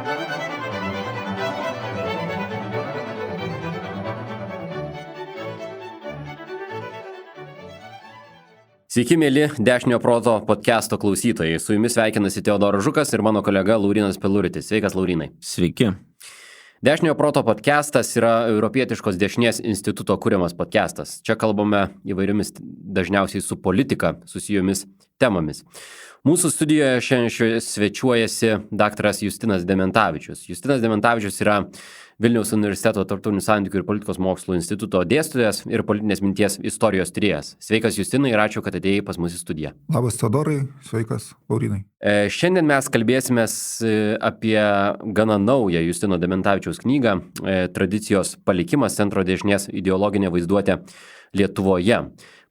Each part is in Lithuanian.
Sveiki, mėly Dešinio proto podcast'o klausytojai. Su jumis sveikinasi Teodoras Žukas ir mano kolega Laurynas Peluritis. Sveikas, Laurynai. Sveiki. Dešinio proto podcastas yra Europietiškos dešinės instituto kuriamas podcastas. Čia kalbame įvairiomis dažniausiai su politika susijomis temomis. Mūsų studijoje šiandien svečiuojasi daktaras Justinas Dementavičius. Justinas Dementavičius yra Vilniaus universiteto tarptautinių santykių ir politikos mokslų instituto dėstytojas ir politinės minties istorijos tyrėjas. Sveikas, Justinai, ir ačiū, kad atėjai pas mus į studiją. Labas, Teodorai, sveikas, Laurynai. Šiandien mes kalbėsimės apie gana naują Justino Dementavičiaus knygą Tradicijos palikimas, centro dešinės ideologinė vaizduotė Lietuvoje.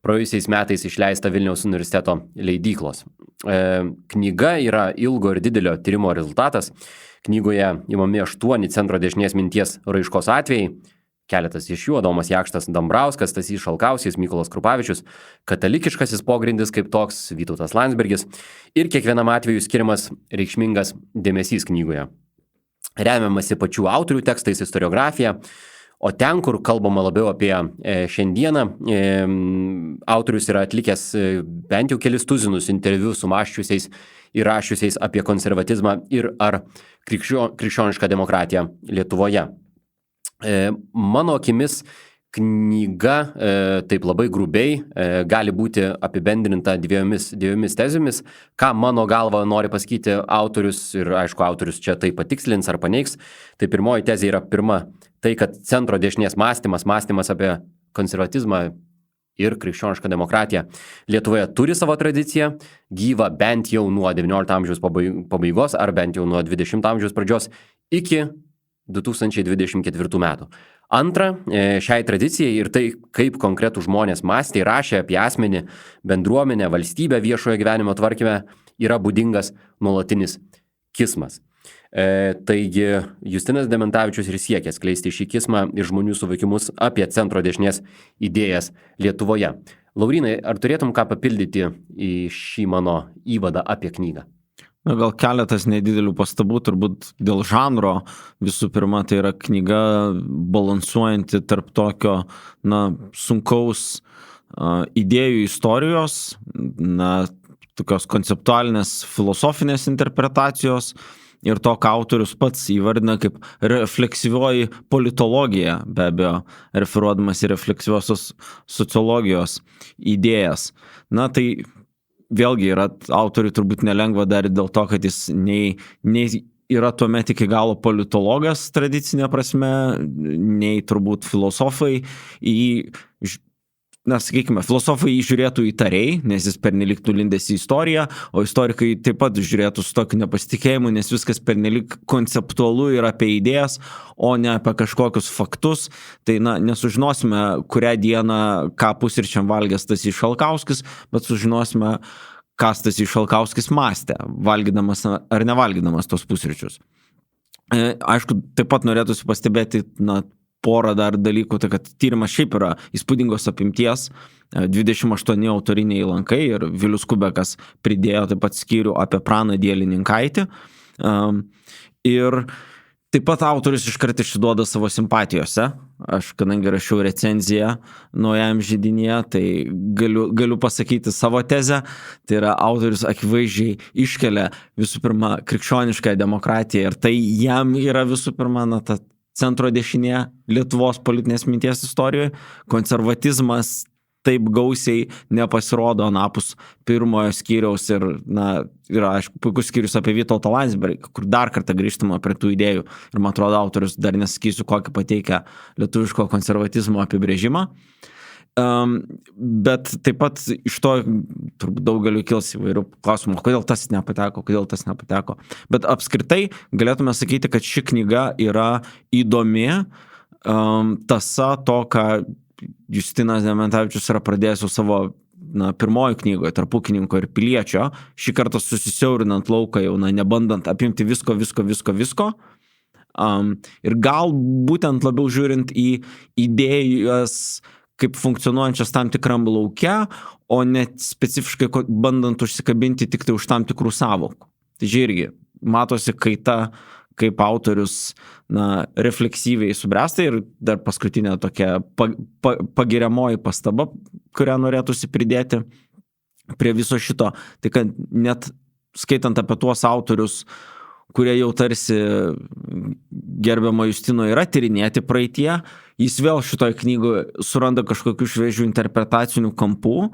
Praėjusiais metais išleista Vilniaus universiteto leidyklos. Knyga yra ilgo ir didelio tyrimo rezultatas. Knygoje imami 8 centro dešinės minties raiškos atvejai. Keletas iš jų: Adomas Jakštas Dambrauskas, Stasys Šalkauskis, Mykolas Krupavičius, katalikiškasis pogrindis kaip toks, Vytautas Landsbergis. Ir kiekvienam atveju skiriamas reikšmingas dėmesys knygoje. Remiamasi pačių autorių tekstais, istoriografija. O ten, kur kalbama labiau apie šiandieną, autorius yra atlikęs bent jau kelis tuzinus interviu su mąsčiusiais ir rašiusiais apie konservatizmą ir ar krikščionišką demokratiją Lietuvoje. Mano akimis knyga, taip labai grubiai, gali būti apibendrinta dviejomis tezėmis, ką mano galva nori pasakyti autorius, ir aišku, autorius čia tai patikslins ar paneigs. Tai pirmoji tezė yra tai, kad centro dešinės mąstymas apie konservatizmą ir krikščionišką demokratiją Lietuvoje turi savo tradiciją, gyvą bent jau nuo XIX amžiaus pabaigos ar bent jau nuo XX amžiaus pradžios iki 2024 metų. Antra, šiai tradicijai ir tai, kaip konkretų žmonės mąstė ir rašė apie asmenį, bendruomenę, valstybę viešojo gyvenimo tvarkyme, yra būdingas nuolatinis kismas. Taigi Justinas Dementavičius ir siekia skleisti šį kismą ir žmonių suvokimus apie centro dešinės idėjas Lietuvoje. Laurynai, ar turėtum ką papildyti į šį mano įvadą apie knygą? Na, gal keletas nedidelių pastabų, turbūt dėl žanro. Visų pirma, tai yra knyga balansuojanti tarp tokio, sunkaus idėjų istorijos, tokios konceptualinės filosofinės interpretacijos ir to, ką autorius pats įvardina kaip refleksyvioji politologija, be abejo, referuodamas į refleksyviosios sociologijos idėjas. Tai vėlgi yra autoriui turbūt nelengva dar dėl to, kad jis nei yra tuomet iki galo politologas tradicinė prasme, nei turbūt filosofai filosofai jį žiūrėtų įtariai, nes jis pernelik nulindęs į istoriją, o istorikai taip pat žiūrėtų su tokiu nepasitikėjimu, nes viskas pernelik konceptualu ir apie idėjas, o ne apie kažkokius faktus. Tai nesužinosime, kurią dieną ką pusryčiam valgęs Stasys Šalkauskis, bet sužinosime, ką Stasys Šalkauskis mąstė, valgydamas ar nevalgydamas tos pusryčius. Aišku, taip pat norėtųsi pastebėti, porą dar dalykų, tai kad tyrimas šiaip yra įspūdingos apimties, 28 autoriniai lankai ir Vilius Kubekas pridėjo taip pat skyrių apie Praną Dielininkaitį. Ir taip pat autorius iškart išduoda savo simpatijose. Aš, kadangi rašiau recenziją naujajam židinyje, tai galiu pasakyti savo tezę. Tai yra, autorius akivaizdžiai iškelia visų pirma krikščionišką demokratiją ir tai jam yra visų pirma ta centro dešinė Lietuvos politinės minties istorijoje. Konservatizmas taip gausiai nepasirodo anapus pirmojo skyriaus ir, yra, aišku, puikus skyrius apie Vytautą Landsbergį, kur dar kartą grįžtama prie tų idėjų ir, man atrodo, autorius dar nesakysiu, kokį pateikia lietuviško konservatizmo apibrėžimą. Bet taip pat iš to turbūt daugeliu kils įvairių klausimų, kodėl tas nepateko. Bet apskritai galėtume sakyti, kad ši knyga yra įdomi tąsa to, ką Justinas Dementavičius yra pradėjęs su savo pirmoji knygoje, Tarp ūkininko ir piliečio, šį kartą susisiaurinant lauką jau, nebandant apimti visko. Ir gal būtent labiau žiūrint į idėjas kaip funkcionuojančias tam tikram lauke, o net specifiškai bandant užsikabinti tik tai už tam tikrų sąvokų. Tai irgi matosi kaita kaip autorius refleksyviai subręsta. Ir dar paskutinė tokia pagiriamoji pastaba, kurią norėtųsi pridėti prie viso šito, tai kad net skaitant apie tuos autorius, kurie jau tarsi gerbiamo Justino yra tyrinėti praeitie, jis vėl šitoj knygoje suranda kažkokių šviežių interpretacinių kampų,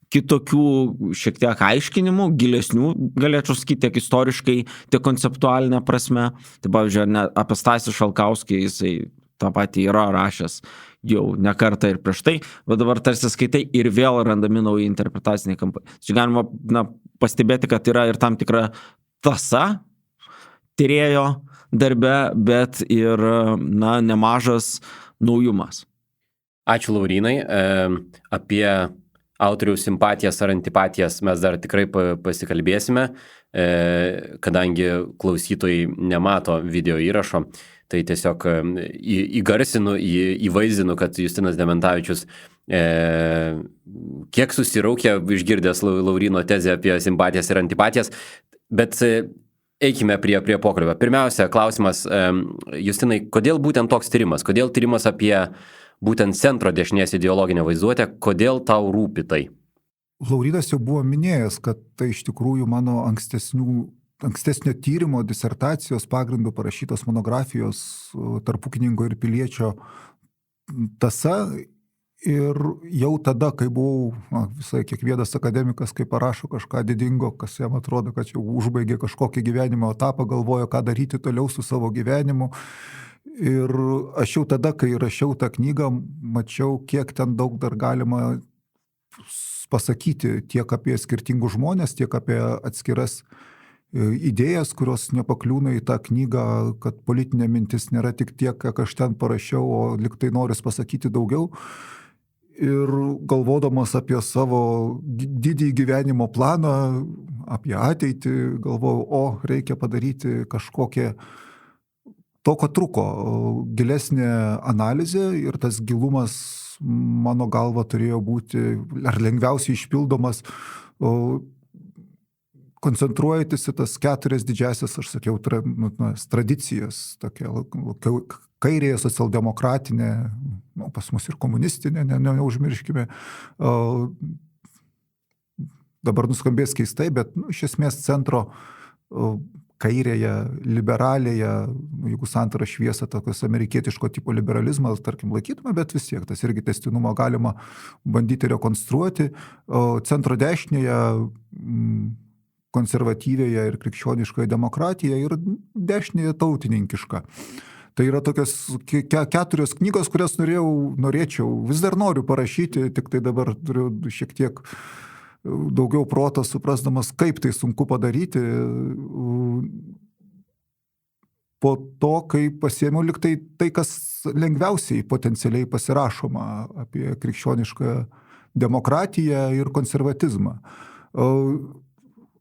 kitokių šiek tiek aiškinimų, gilesnių, galėčiau sakyti, tiek istoriškai, tiek konceptualinė prasme. Tai pavyzdžiui, apie Stasį Šalkauskį jisai tą patį yra rašęs jau ne kartą ir prieš tai, bet dabar tarsi skaitai ir vėl randami nauji interpretaciniai kampai. Čia galima pastebėti, kad yra ir tam tikra tąsa tyrėjo darbe, bet ir nemažas naujumas. Ačiū, Laurynai. Apie autoriaus simpatijas ar antipatijas mes dar tikrai pasikalbėsime, kadangi klausytojai nemato video įrašo, tai tiesiog įgarsinu, įvaizdinu, kad Justinas Dementavičius kiek susiraukė išgirdęs Lauryno tezę apie simpatijas ir antipatijas, bet eikime prie pokalbio. Pirmiausia, klausimas, Justinai, kodėl būtent toks tyrimas? Kodėl tyrimas apie būtent centro dešinės ideologinę vaizduotę, kodėl tau rūpi tai? Laurynas jau buvo minėjęs, kad tai iš tikrųjų mano ankstesnio tyrimo disertacijos pagrindų parašytos monografijos tarpukininko ir piliečio tąsa. Ir jau tada, kai buvau, visai kiekvienas akademikas, kai parašo kažką didingo, kas jam atrodo, kad jau užbaigė kažkokį gyvenimo etapą, galvojo, ką daryti toliau su savo gyvenimu. Ir aš jau tada, kai rašiau tą knygą, mačiau, kiek ten daug dar galima pasakyti tiek apie skirtingus žmonės, tiek apie atskiras idėjas, kurios nepakliūna į tą knygą, kad politinė mintis nėra tik tiek, kiek aš ten parašiau, o liktai noris pasakyti daugiau. Ir galvodamas apie savo didį gyvenimo planą, apie ateitį, galvojau, reikia padaryti kažkokią to, ko truko, gilesnė analizė, ir tas gilumas mano galva turėjo būti ar lengviausiai išpildomas, koncentruojantis į tas 4 didžiasias, aš sakiau, tradicijas, tokia kairėje socialdemokratinė, pas mus ir komunistinė, neužmirškime. Dabar nuskambės keistai, bet iš esmės centro kairėje, liberalėje, jeigu santarą šviesą tokios amerikietiško tipo liberalizmą, tarkim, laikytume, bet vis tiek tas irgi tęstinumą galima bandyti rekonstruoti. Centro dešinėje, konservatyvėje ir krikščioniškoje demokratijoje ir dešinėje tautininkiška. Tai yra tokios 4 knygos, kurias norėčiau, vis dar noriu parašyti, tik tai dabar turiu šiek tiek daugiau proto, suprasdamas, kaip tai sunku padaryti. Po to, kai pasiėmiau liktai tai, kas lengviausiai potencialiai pasirašoma apie krikščionišką demokratiją ir konservatizmą.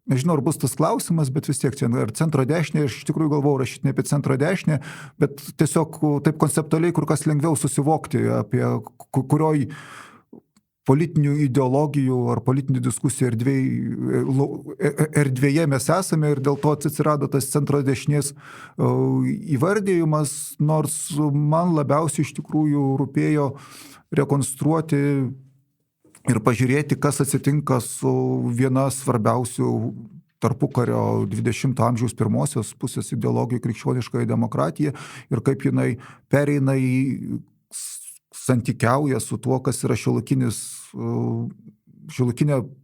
Nežinau, ar bus tas klausimas, bet vis tiek čia ar centro dešinė, aš iš tikrųjų galvojau rašyti ne apie centro dešinę, bet tiesiog taip konceptualiai kur kas lengviau susivokti, apie kurioj politinių ideologijų ar politinių diskusijų erdvėje mes esame, ir dėl to atsirado tas centro dešinės įvardėjimas, nors man labiausiai iš tikrųjų rūpėjo rekonstruoti ir pažiūrėti, kas atsitinka su viena svarbiausių tarpukario 20 amžiaus pirmosios pusės ideologijų krikščioniškoji demokratija ir kaip jinai pereina į santykiauja su tuo, kas yra šiuolaikinė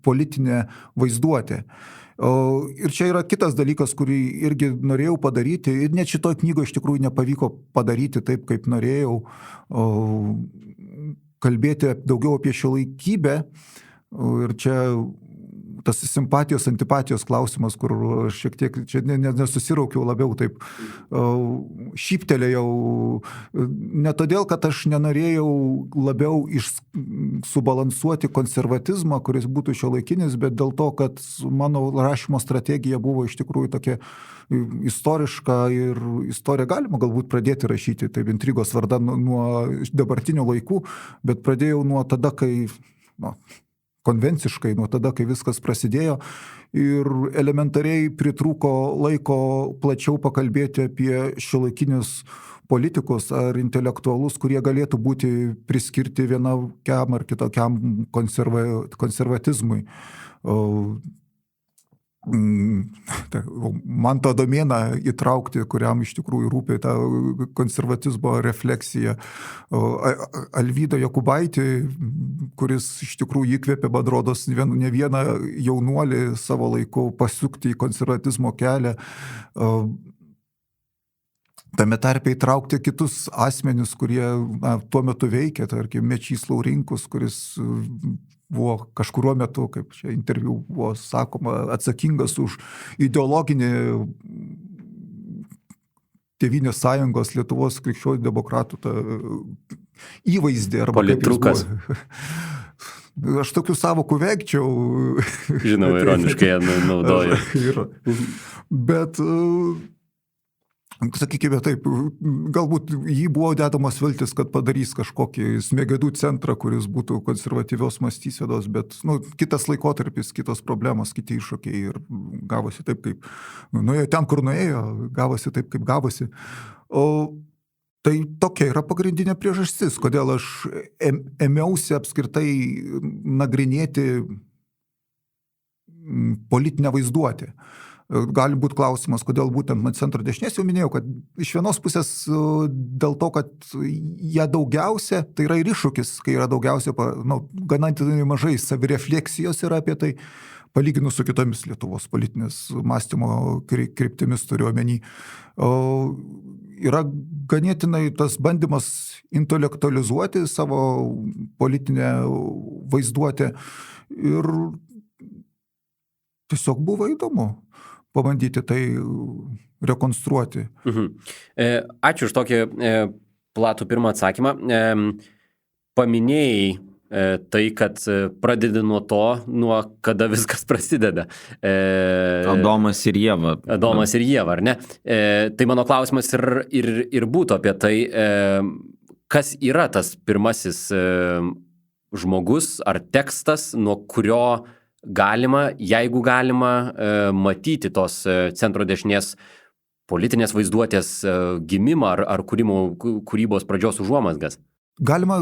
politinė vaizduotė. Ir čia yra kitas dalykas, kurį irgi norėjau padaryti, ir net šitoj knygoje iš tikrųjų nepavyko padaryti taip, kaip norėjau, kalbėti daugiau apie šiuolaikybę. Ir čia tas simpatijos, antipatijos klausimas, kur šiek tiek čia nesusiraukiau, labiau taip šyptelėjau, ne todėl, kad aš nenorėjau labiau subalansuoti konservatizmą, kuris būtų šiuolaikinis, bet dėl to, kad mano rašymo strategija buvo iš tikrųjų tokia istoriška, ir istoriją galima galbūt pradėti rašyti, taip intrigos vardan nuo dabartinių laikų, bet pradėjau nuo tada, kai konvenciškai nuo tada, kai viskas prasidėjo. Ir elementariai pritrūko laiko plačiau pakalbėti apie šiuolaikinius politikus ar intelektualus, kurie galėtų būti priskirti vienokiam ar kitokiam konservatizmui. Man tą domėną įtraukti, kuriam iš tikrųjų rūpė ta konservatizmo refleksija. Alvydą Jokubaitį, kuris iš tikrųjų įkvėpė, man rodos, ne vieną jaunuolį savo laiku pasukti į konservatizmo kelią. Tame tarpe įtraukti kitus asmenis, kurie tuo metu veikė, tarkim, Mečys Laurinkus, kuris buvo kažkuriuo metu, kaip čia interviu buvo sakoma, atsakingas už ideologinį Tėvynės sąjungos Lietuvos krikščionių demokratų įvaizdį. Politrukas. Aš tokių savokų vengčiau. Žinau, ironiškai naudoju. Bet sakykime taip, galbūt jį buvo dedamos viltis, kad padarys kažkokį smegenų centrą, kuris būtų konservatyvios mąstysenos, bet kitas laikotarpis, kitos problemos, kiti iššūkiai ir gavosi taip, kaip nuėjo ten, kur nuėjo, gavosi taip, kaip gavosi. Tai tokia yra pagrindinė priežastis, kodėl aš ėmiausi apskritai nagrinėti politinę vaizduotę. Gali būti klausimas, kodėl būtent nuo centro dešinės, jau minėjau, kad iš vienos pusės dėl to, kad jie daugiausia, tai yra ir iššūkis, kai yra daugiausia, ganantinai mažai savirefleksijos yra apie tai, palyginus su kitomis Lietuvos politinės mąstymo kryptimis turiu omeny. Yra ganėtinai tas bandymas intelektualizuoti savo politinę vaizduotę ir tiesiog buvo įdomu pabandyti tai rekonstruoti. Ačiū už tokį platų pirmą atsakymą. Paminėjai tai, kad pradedi nuo kada viskas prasideda. Adomas ir Ieva. Adomas ir Ieva, ar ne? Tai mano klausimas ir būtų apie tai, kas yra tas pirmasis žmogus ar tekstas, nuo kurio galima, jeigu galima, matyti tos centro dešinės politinės vaizduotės gimimą ar kūrybos pradžios užuomazgas? Galima,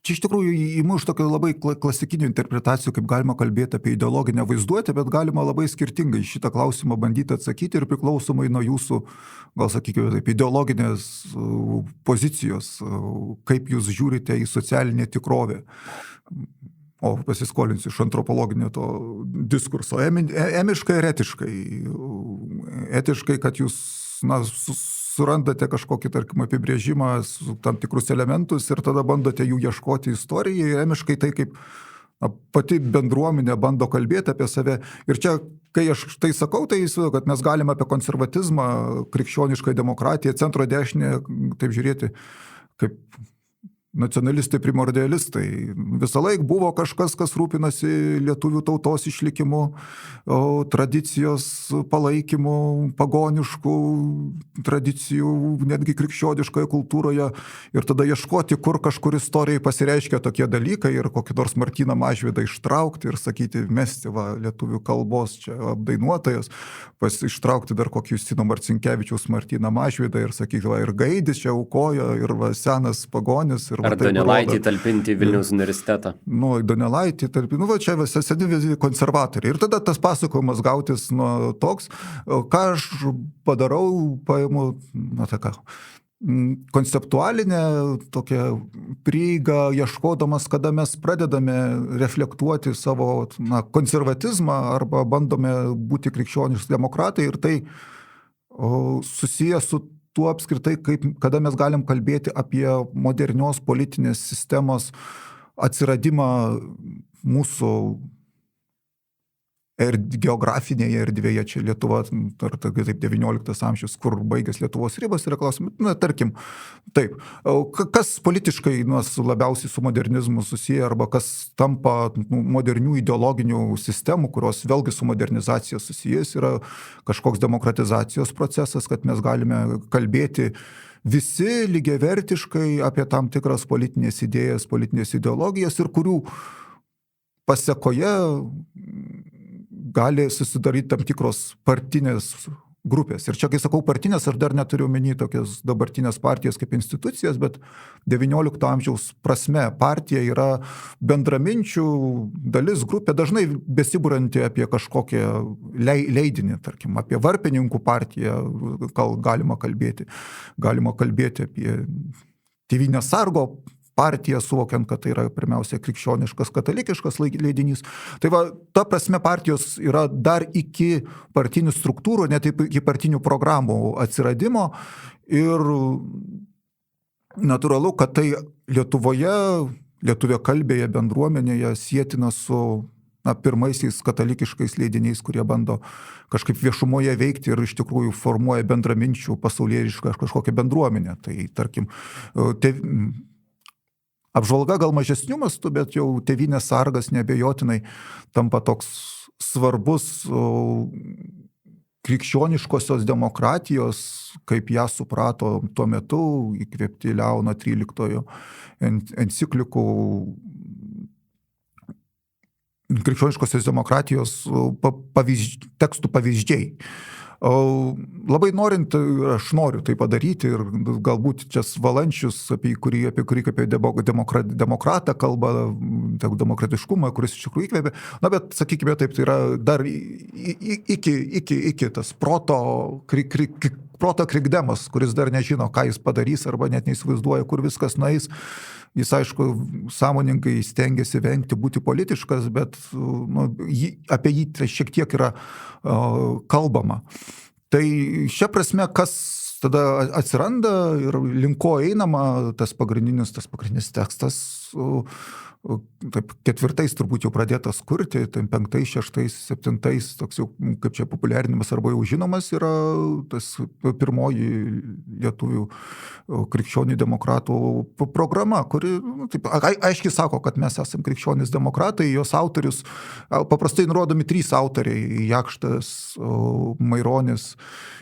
čia iš tikrųjų įimu iš tokio labai klasikinių interpretacijų, kaip galima kalbėti apie ideologinę vaizduotę, bet galima labai skirtingai šitą klausimą bandyti atsakyti ir priklausomai nuo jūsų, gal sakykime taip, ideologinės pozicijos, kaip jūs žiūrite į socialinę tikrovę. O pasiskolinsiu iš antropologinio to diskurso, emiškai ir etiškai. Etiškai, kad jūs surandate kažkokį, tarkim, apibrėžimą su tam tikrus elementus ir tada bandote jų ieškoti istorijai. Emiškai tai, kaip pati bendruomenė bando kalbėti apie save. Ir čia, kai aš tai sakau, tai įsivaizduoju, kad mes galime apie konservatizmą, krikščionišką demokratiją, centro dešinę, taip žiūrėti, kaip nacionalistai, primordialistai. Visą laiką buvo kažkas, kas rūpinasi lietuvių tautos išlikimu, tradicijos palaikymu, pagoniškų tradicijų, netgi krikščioniškoje kultūroje. Ir tada ieškoti, kur kažkur istorijai pasireiškia tokie dalykai ir kokį nors Martyną Mažvydą ištraukti ir sakyti, mesti lietuvių kalbos čia apdainuotojas, ištraukti dar kokį Justino Marcinkevičiaus Martyną Mažvydą ir sakyti, ir Gaidis čia aukojo, ir senas pagonis. Ar Donelaitį talpinti Vilniaus universitetą? Donelaitį talpinti, čia visi seni konservatoriai. Ir tada tas pasakojimas gautis toks, ką aš padarau, paimu, konceptualinę tokią prieigą, ieškodamas, kada mes pradedame reflektuoti savo konservatizmą arba bandome būti krikščioniški demokratai ir tai susijęs su tuo apskritai, kada mes galim kalbėti apie modernios politinės sistemos atsiradimą mūsų geografinėje erdvėje. Čia Lietuva, taip 19 amžius, kur baigės Lietuvos ribos, yra klausimai. Tarkim, taip. Kas politiškai labiausiai su modernizmu susiję, arba kas tampa modernių ideologinių sistemų, kurios vėlgi su modernizacija susijęs, yra kažkoks demokratizacijos procesas, kad mes galime kalbėti visi lygiavertiškai apie tam tikras politinės idėjas, politinės ideologijas ir kurių pasekoje gali susidaryti tam tikros partinės grupės. Ir čia, kai sakau partinės, aš dar neturiu omeny tokias dabartinės partijos kaip institucijas, bet XIX amžiaus prasme partija yra bendraminčių dalis, grupė, dažnai besibūranti apie kažkokią leidinį, tarkim, apie varpininkų partiją galima kalbėti apie Tėvynės sargo partiją, suvokiant, kad tai yra pirmiausia krikščioniškas, katalikiškas leidinys. Tai va, ta prasme partijos yra dar iki partinių struktūrų, net iki partinių programų atsiradimo. Ir natūralu, kad tai Lietuvoje, lietuviakalbėje bendruomenėje sietina su pirmaisiais katalikiškais leidiniais, kurie bando kažkaip viešumoje veikti ir iš tikrųjų formuoja bendraminčių pasaulietišką kažkokią bendruomenę. Tai tarkim, apžvalga gal mažesnių mastų, bet jau Tėvynės sargas neabejotinai tampa toks svarbus krikščioniškosios demokratijos, kaip ją suprato tuo metu, įkvėpti Leono XIII enciklikų krikščioniškosios demokratijos tekstų pavyzdžiai. Labai norint, aš noriu tai padaryti ir galbūt čia Valančius, apie kurį kaip apie demokratą kalba, demokratiškumą, kuris iš tikrųjų įkvėpė. Bet, sakykime taip, tai yra dar iki tas proto krikdemas, kuris dar nežino, ką jis padarys arba net neįsivaizduoja, kur viskas nueis. Jis, aišku, sąmoningai stengiasi vengti būti politiškas, bet apie jį šiek tiek yra kalbama. Tai šia prasme, kas tada atsiranda ir link ko einama, tas pagrindinis tekstas, taip, 4 turbūt jau pradėtas kurti, tai 5, 6, 7, toks jau, kaip čia populiarinimas arba jau žinomas yra tas pirmoji lietuvių krikščionių demokratų programa, kuri taip, aiškiai sako, kad mes esame krikščionys demokratai, jos autorius, paprastai nurodomi 3 autoriai, Jakštas, Maironis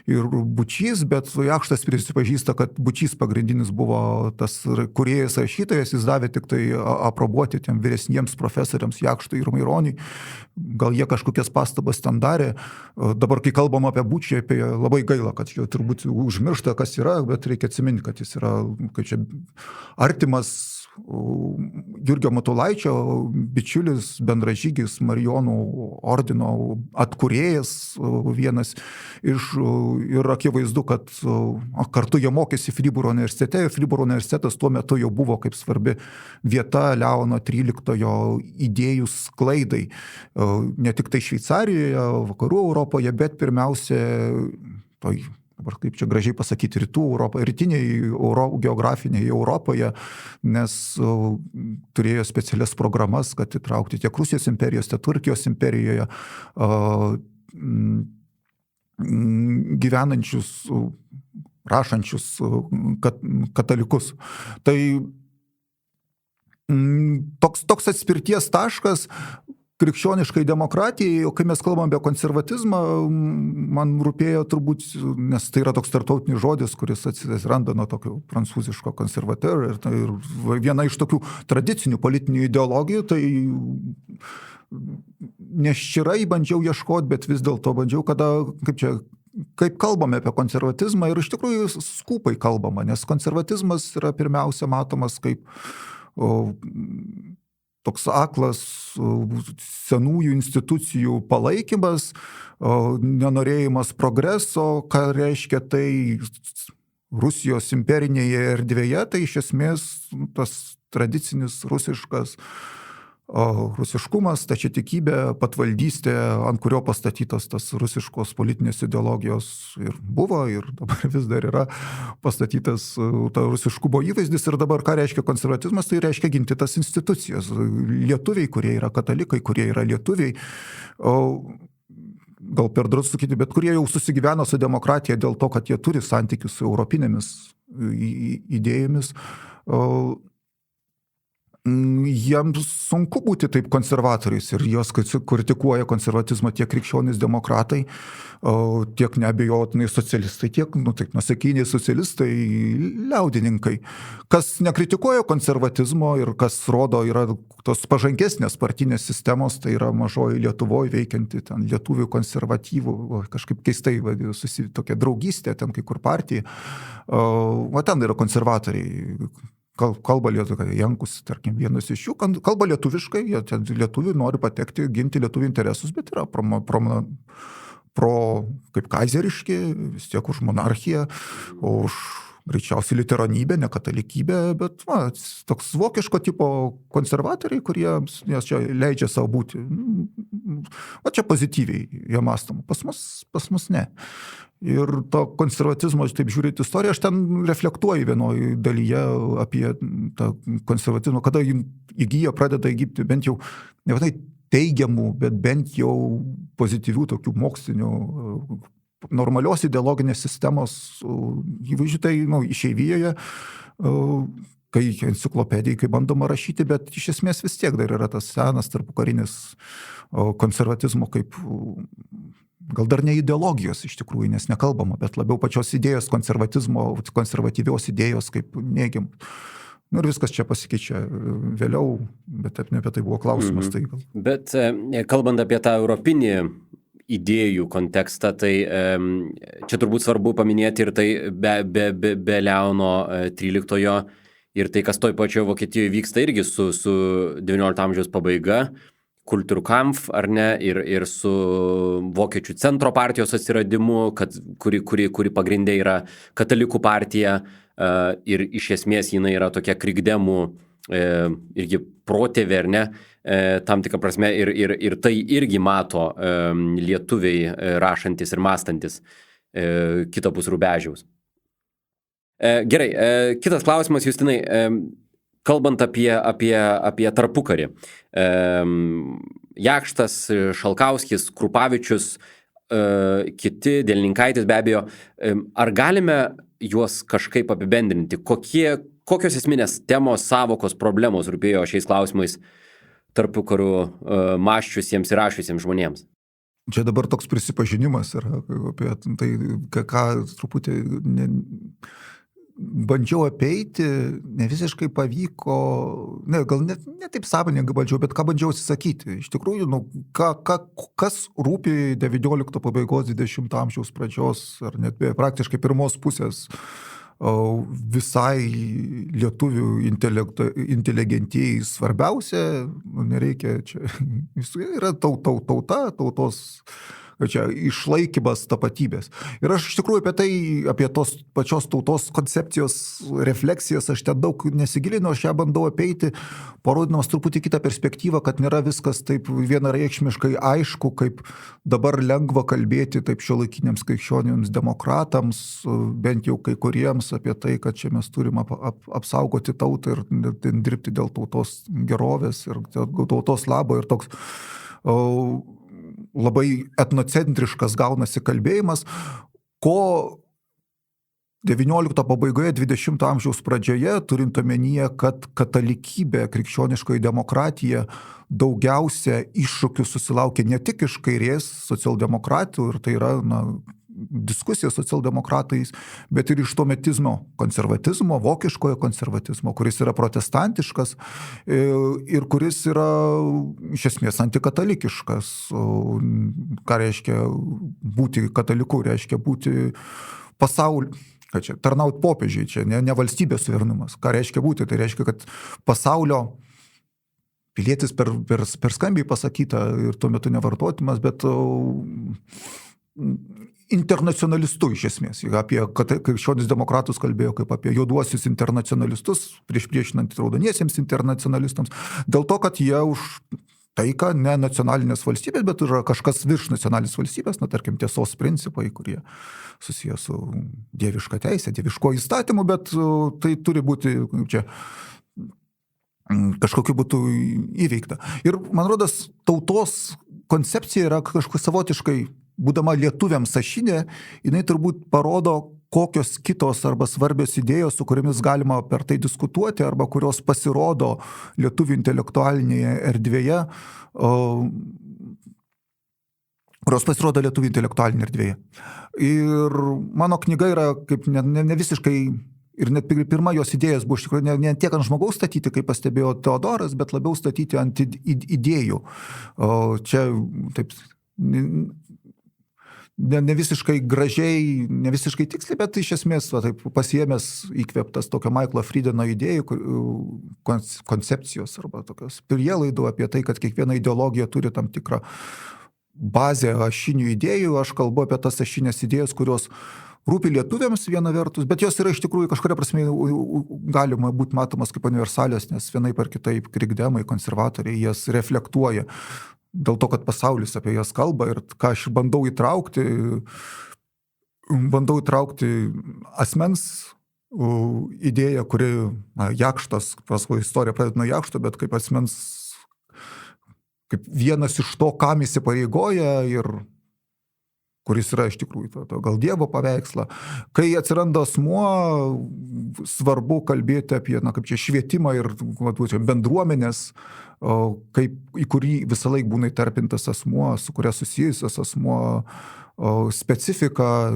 ir Bučys, bet Jakštas prisipažįsta, kad Bučys pagrindinis buvo tas kūrėjas rašytojas, jis davė tik tai aprobuoti tiem vyresniems profesoriams Jakštui ir Maironiui. Gal jie kažkokias pastabas ten darė. Dabar, kai kalbam apie Bučį, apie labai gaila, kad jau turbūt užmiršta, kas yra, bet reikia atsiminti, kad jis yra artimas Jurgio Matulaičio bičiulis, bendražygis, Marijonų ordino atkūrėjas vienas ir akivaizdu, kad kartu jie mokėsi Fribūro universitete. Fribūro universitetas tuo metu jau buvo kaip svarbi vieta Leono XIII idėjų sklaidai. Ne tik tai Šveicarijoje, vakarų Europoje, bet pirmiausia dabar kaip čia gražiai pasakyti, rytiniai geografiniai Europoje, nes turėjo specialias programas, kad įtraukti tiek Rusijos imperijos, tiek Turkijos imperijoje gyvenančius, rašančius katalikus. Tai toks atspirties taškas krikščioniškai demokratijai, o kai mes kalbam apie konservatizmą, man rūpėjo turbūt, nes tai yra toks tarptautinis žodis, kuris atsiranda nuo tokio prancūziško konservateur ir viena iš tokių tradicinių politinių ideologijų, tai neščirai bandžiau ieškoti, bet vis dėlto bandžiau, kaip kalbame apie konservatizmą ir iš tikrųjų skūpai kalbama, nes konservatizmas yra pirmiausia matomas kaip toks aklas senųjų institucijų palaikymas, nenorėjimas progreso, ką reiškia tai Rusijos imperinėje erdvėje, tai iš esmės tas tradicinis rusiškumas, stačiatikybė, patvaldystė, ant kurio pastatytas tas rusiškos politinės ideologijos ir buvo, ir dabar vis dar yra pastatytas ta rusiškumo įvaizdis. Ir dabar ką reiškia konservatizmas, tai reiškia ginti tas institucijas. Lietuviai, kurie yra katalikai, kurie yra lietuviai, gal per drąsu sakyti, bet kurie jau susigyveno su demokratija dėl to, kad jie turi santykius su europinėmis idėjomis, Jiems sunku būti taip konservatoriais ir jos kritikuoja konservatizmą tiek krikščionys demokratai, tiek neabejotinai socialistai, tiek, taip, nuosakiniai socialistai, liaudininkai. Kas nekritikuoja konservatizmo ir kas rodo yra tos pažangesnės partinės sistemos, tai yra mažoji Lietuvoje veikianti ten lietuvių konservatyvų, kažkaip keistai tokia draugystė, ten kai kur partija, o ten yra konservatoriai. Kalba lietuviškai, Jankus, tarkim, vienas iš jų, kalba lietuviškai, jie lietuvių nori patekti, ginti lietuvių interesus, bet yra kaip kaizeriški, vis tiek už monarchiją, už greičiausiai liuteronybę, ne katalikybę, bet toks vokiško tipo konservatoriai, kurie čia leidžia savo būti. Čia pozityviai jie mąstoma, pas mus ne. Ir to konservatizmo, taip žiūrėti istoriją, aš ten reflektuoju vienoje dalyje apie tą konservatizmą, kada pradeda įgyti bent jau, ne vienai teigiamų, bet bent jau pozityvių tokių mokslinių, normalios ideologinės sistemos įvaizdžių, tai išeivijoje, kai enciklopedijai, kai bandoma rašyti, bet iš esmės vis tiek dar yra tas senas tarpukarinis konservatizmo kaip gal dar ne ideologijos iš tikrųjų, nes nekalbama, bet labiau pačios idėjos konservatizmo, konservatyvios idėjos kaip neigiamų. Ir viskas čia pasikeičia vėliau, bet ne apie tai buvo klausimas. Tai gal. Bet kalbant apie tą europinį idėjų kontekstą, tai čia turbūt svarbu paminėti ir tai be Leono XIII ir tai, kas toj pačioje Vokietijoje vyksta irgi su XIX amžiaus pabaiga, Kulturkampf, ar ne, ir su Vokiečių centro partijos atsiradimu, kuri pagrindė yra katalikų partija ir iš esmės jinai yra tokia krikdemų irgi protėvė, ar ne, tam tikrą prasme ir tai irgi mato lietuviai rašantis ir mąstantis kitapus Rubežiaus. Gerai, kitas klausimas, Justinai. Kalbant apie tarpukarį, Jakštas, Šalkauskis, Krupavičius, kiti, Delninkaitis be abejo, ar galime juos kažkaip apibendrinti? Kokios esminės temos, savokos, problemos rūpėjo šiais klausimais tarpukariu mąsčiusiems ir rašiusiems žmonėms? Čia dabar toks prisipažinimas yra apie tai, ką truputį bandžiau apeiti, ne visiškai pavyko, gal ne taip sąmoningai bandžiau, bet ką bandžiau atsisakyti. Iš tikrųjų, kas rūpi 19 pabaigos 20 amžiaus pradžios, ar net praktiškai pirmos pusės visai lietuvių inteligentijai svarbiausia, nereikia čia, yra tautos, čia išlaikymas tapatybės. Ir aš iš tikrųjų apie tos pačios tautos koncepcijos refleksijas, aš ten daug nesigilinu, aš ją bandau apeiti, parodydamas truputį kitą perspektyvą, kad nėra viskas taip vienareikšmiškai aišku, kaip dabar lengva kalbėti taip šiuolaikiniams krikščionims demokratams, bent jau kai kuriems apie tai, kad čia mes turim apsaugoti tautą ir dirbti dėl tautos gerovės ir tautos labo ir toks labai etnocentriškas gaunasi kalbėjimas, ko 19 pabaigoje, 20 amžiaus pradžioje, turint omenyje, kad katalikybė, krikščioniškoji demokratija daugiausia iššūkių susilaukė ne tik iš kairės socialdemokratų, ir tai yra diskusija socialdemokratais, bet ir iš tuometizmo konservatizmo, vokiškojo konservatizmo, kuris yra protestantiškas ir kuris yra iš esmės antikatalikiškas. Ką reiškia būti kataliku, reiškia būti pasaulio, kad čia tarnaut popiežiai, čia ne valstybės suverenumas. Ką reiškia būti? Tai reiškia, kad pasaulio pilietis per skambiai pasakyta ir tuo metu nevartotimas, bet internacionalistų iš esmės. Apie krikščionis demokratus kalbėjo kaip apie juoduosius internacionalistus, priešinant raudoniesiems internacionalistams, dėl to, kad jie už taiką ne nacionalinės valstybės, bet yra kažkas virš nacionalinės valstybės, tarkim, tiesos principai, kurie susiję su dieviška teisė, dieviško įstatymu, bet tai turi būti čia kažkokiu būtų įveikta. Ir man rodos, tautos koncepcija yra kažkokia savotiškai, būdama lietuviams ašinė, jinai turbūt parodo, kokios kitos arba svarbios idėjos, su kuriamis galima per tai diskutuoti, arba kurios pasirodo lietuvių intelektualinėje erdvėje, Ir mano knyga yra kaip ne visiškai, ir net pirma jos idėjas buvo iš tikrųjų ne tiek ant žmogaus statyti, kaip pastebėjo Teodoras, bet labiau statyti ant idėjų. Čia taip ne visiškai gražiai, ne visiškai tiksliai, bet iš esmės taip pasiėmęs įkvėptas tokio Michaelo Friedeno idėjų, koncepcijos arba tokios prielaidų apie tai, kad kiekviena ideologija turi tam tikrą bazę ašinių idėjų. Aš kalbu apie tas ašinės idėjas, kurios rūpi lietuviams viena vertus, bet jos yra iš tikrųjų kažkuria prasme galima būti matomas kaip universalios, nes vienaip ar kitaip krikdemai, konservatoriai jas reflektuoja dėl to, kad pasaulis apie jas kalba. Ir ką aš bandau įtraukti asmens idėją, kuri Jakštas, paskui istorija pradeda nuo Jakšto, bet kaip asmens, kaip vienas iš to, kam įsipareigoja ir kuris yra iš tikrųjų to gal Dievo paveikslą. Kai atsiranda asmuo, svarbu kalbėti apie kaip čia švietimą ir bendruomenės, į kurį visą laiką būna įtarpintas asmuo, su kuria susijusias asmuo, specifika,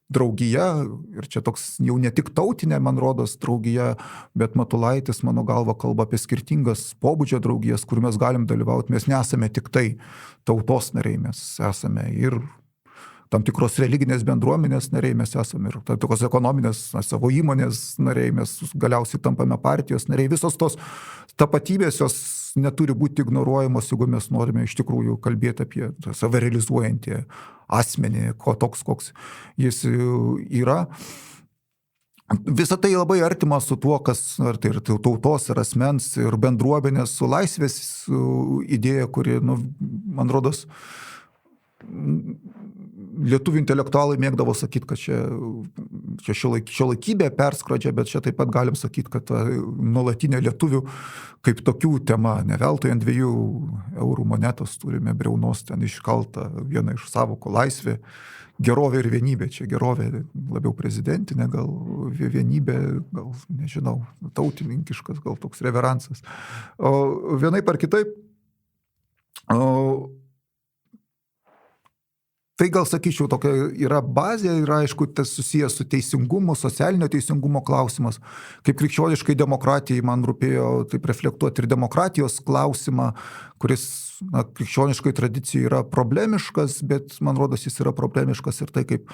draugija, ir čia toks jau ne tik tautinė, man rodos, draugija, bet Matulaitis, mano galva, kalba apie skirtingas pobūdžio draugijas, kur mes galim dalyvauti. Mes nesame tik tai tautos nariai, mes esame ir tam tikros religinės bendruomenės nariai, mes esame ir tam tikros ekonominės savo įmonės nariai, mes galiausiai tampame partijos nariai. Visos tos tapatybės jos neturi būti ignoruojamos, jeigu mes norime iš tikrųjų kalbėti apie save realizuojantį asmenį, toks, koks jis yra. Visą tai labai artima su tuo, kas ar tai ir tautos, ir asmens, ir bendruomenės, su laisvės idėja, kuri, man rodos, lietuvių intelektualai mėgdavo sakyti, kad čia šiuolaikybė perskrodžia, bet čia taip pat galim sakyti, kad nuolatinė lietuvių kaip tokių tema. Ne veltui ant 2 eurų monetos turime briaunos ten iškaltą vieną iš sąvokų laisvė, gerovė ir vienybė. Čia gerovė labiau prezidentinė, gal vienybė, gal nežinau, tautininkiškas, gal toks reveransas. O vienaip ar kitaip, tai gal sakyčiau, tokia yra bazė, yra aišku, tas susijęs su teisingumu, socialinio teisingumo klausimas. Kaip krikščioniškai demokratijai man rūpėjo taip reflektuoti ir demokratijos klausimą, kuris krikščioniškai tradicijai yra problemiškas, bet man rodos jis yra problemiškas ir tai, kaip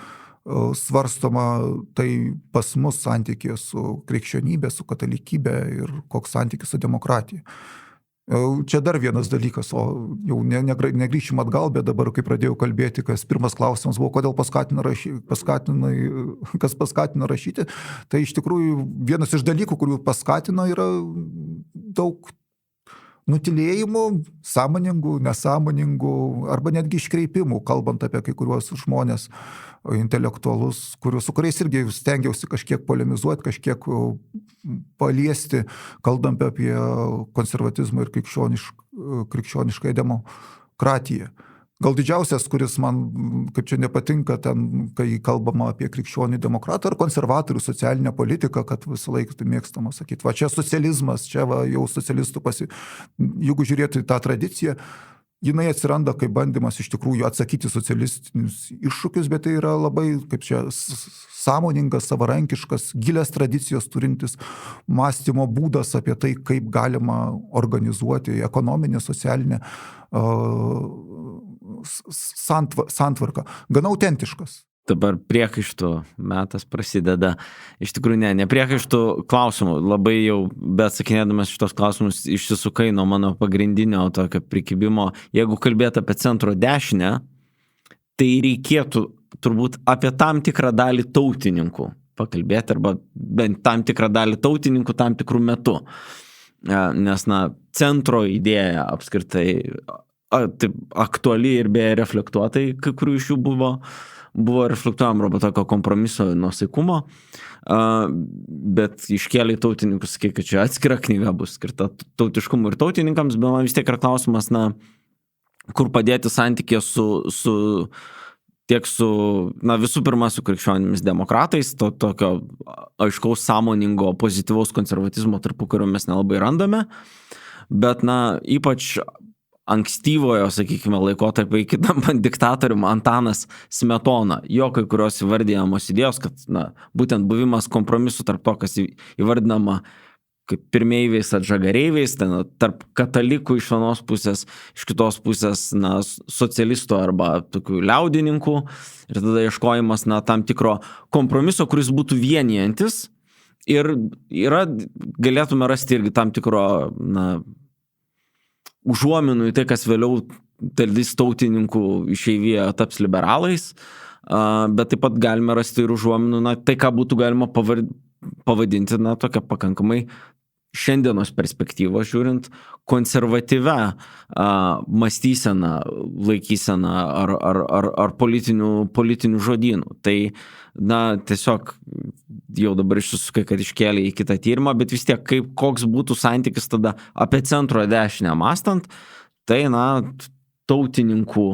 svarstoma tai pas mus santykėje su krikščionybė, su katalikybė ir koks santykis su demokratija. Čia dar vienas dalykas, o jau negrįšim atgal, bet dabar, kai pradėjau kalbėti, kas pirmas klausimas buvo, kodėl kas paskatino rašyti, tai iš tikrųjų vienas iš dalykų, kurių paskatino, yra daug nutilėjimų, sąmoningų, nesąmoningų, arba netgi iškreipimų, kalbant apie kai kuriuos žmonės, intelektualus, su kuriais irgi stengiausi kažkiek polemizuoti, kažkiek paliesti, kalbant apie konservatizmą ir krikščionišką demokratiją. Gal didžiausias, kuris man, kaip čia nepatinka, ten, kai kalbama apie krikščionį demokratą ar konservatorių socialinę politiką, kad visą laiką tai mėgstama sakyti, va čia socializmas, čia va jau socialistų jeigu žiūrėtų į tą tradiciją, jinai atsiranda kaip bandymas iš tikrųjų atsakyti socialistinius iššūkius, bet tai yra labai, kaip čia, sąmoningas, savarankiškas, gilias tradicijos turintis mąstymo būdas apie tai, kaip galima organizuoti ekonominę, socialinę santvarką. Gana autentiškas. Dabar priekaištų metas prasideda. Iš tikrųjų, ne priekaištų klausimų. Labai jau, bet sakinėdamas šitos klausimus, išsisukai nuo mano pagrindinio tokio prikibimo. Jeigu kalbėt apie centro dešinę, tai reikėtų turbūt apie tam tikrą dalį tautininkų pakalbėti, arba bent tam tikrą dalį tautininkų tam tikrų metų. Nes, centro idėja apskritai taip aktuali ir beje reflektuotai, kai kurių iš jų buvo reflektuojama arba tokio kompromiso nuosaikumo, bet iškėlė tautininkus, sakė, kad čia atskira knyga bus skirta tautiškumui ir tautininkams, bet man vis tiek yra klausimas, kur padėti santykė su tiek su, visų pirma, su krikščionimis demokratais, tokio aiškaus sąmoningo pozityvaus konservatizmo tarpukariu mes nelabai randame, bet, ypač ankstyvojo, sakykime, laikotarpio iki tampant diktatorium Antanas Smetona, jo kai kurios įvardijamos idėjos, kad, būtent buvimas kompromisų tarp to, kas įvardinama kaip pirmeiviais atžagareiviais, tarp katalikų iš vienos pusės, iš kitos pusės, socialistų arba tokių liaudininkų, ir tada ieškojimas, tam tikro kompromiso, kuris būtų vienijantis, ir galėtume rasti irgi tam tikro, užuominų į tai, kas vėliau dalis tautininkų išeivijoje taps liberalais, bet taip pat galime rasti ir užuominų, tai ką būtų galima pavadinti, tokia pakankamai šiandienos perspektyvos žiūrint, konservatyvia mąstysena, laikysena ar politinių žodynų. Tai, tiesiog jau dabar išsisukai, kad iškėlė į kitą tyrimą, bet vis tiek, koks būtų santykis tada apie centro dešinę mąstant, tai, tautininkų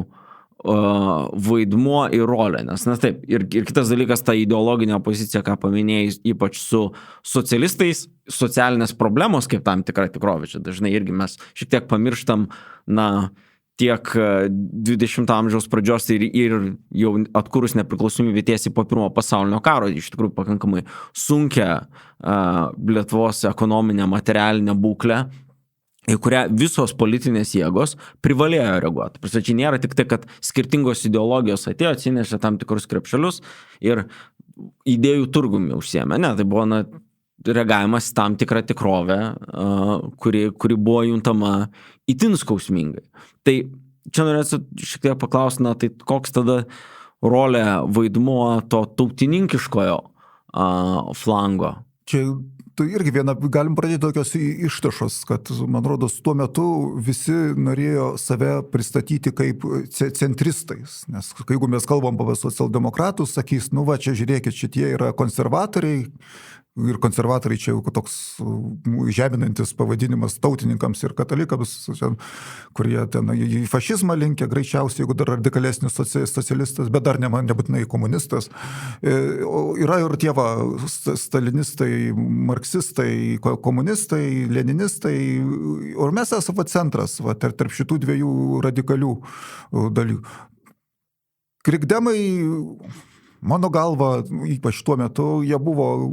vaidmuo ir rolė, nes, taip, ir kitas dalykas, ta ideologinė opozicija, ką paminėjai, ypač su socialistais, socialinės problemos kaip tam tikra tikrovė, čia dažnai irgi mes šiek tiek pamirštam, tiek 20 amžiaus pradžios ir jau atkūrus nepriklausomybę tiesiai po pirmo pasaulinio karo, iš tikrųjų pakankamai sunkią Lietuvos ekonominę, materialinę būklę, į kurią visos politinės jėgos privalėjo reaguoti. Čia nėra tik tai, kad skirtingos ideologijos atėjo, atsinešė tam tikrus krepšelius ir idėjų turgumi užsiėmė. Ne, tai buvo reagavimas tam tikrą tikrovę, kuri buvo juntama itin skausmingai. Tai čia norėčiau šiek tiek paklausti, tai koks tada rolė, vaidmuo to tautininkiškojo flango? Čia irgi galim pradėti tokios ištašos, kad, man rodos, tuo metu visi norėjo save pristatyti kaip centristais, nes jeigu mes kalbam apie socialdemokratus, sakys, čia žiūrėkit, šitie yra konservatoriai, ir konservatoriai čia jau toks žeminantis pavadinimas tautininkams ir katalikams, kurie ten į fašizmą linkia, greičiausiai, jeigu dar radikalesnis socialistas, bet dar nebūtinai komunistas. Yra ir tie stalinistai, marksistai, komunistai, leninistai, ir mes esame centras tarp šitų dviejų radikalių dalykų. Krikdemai, mano galva, ypač tuo metu, jie buvo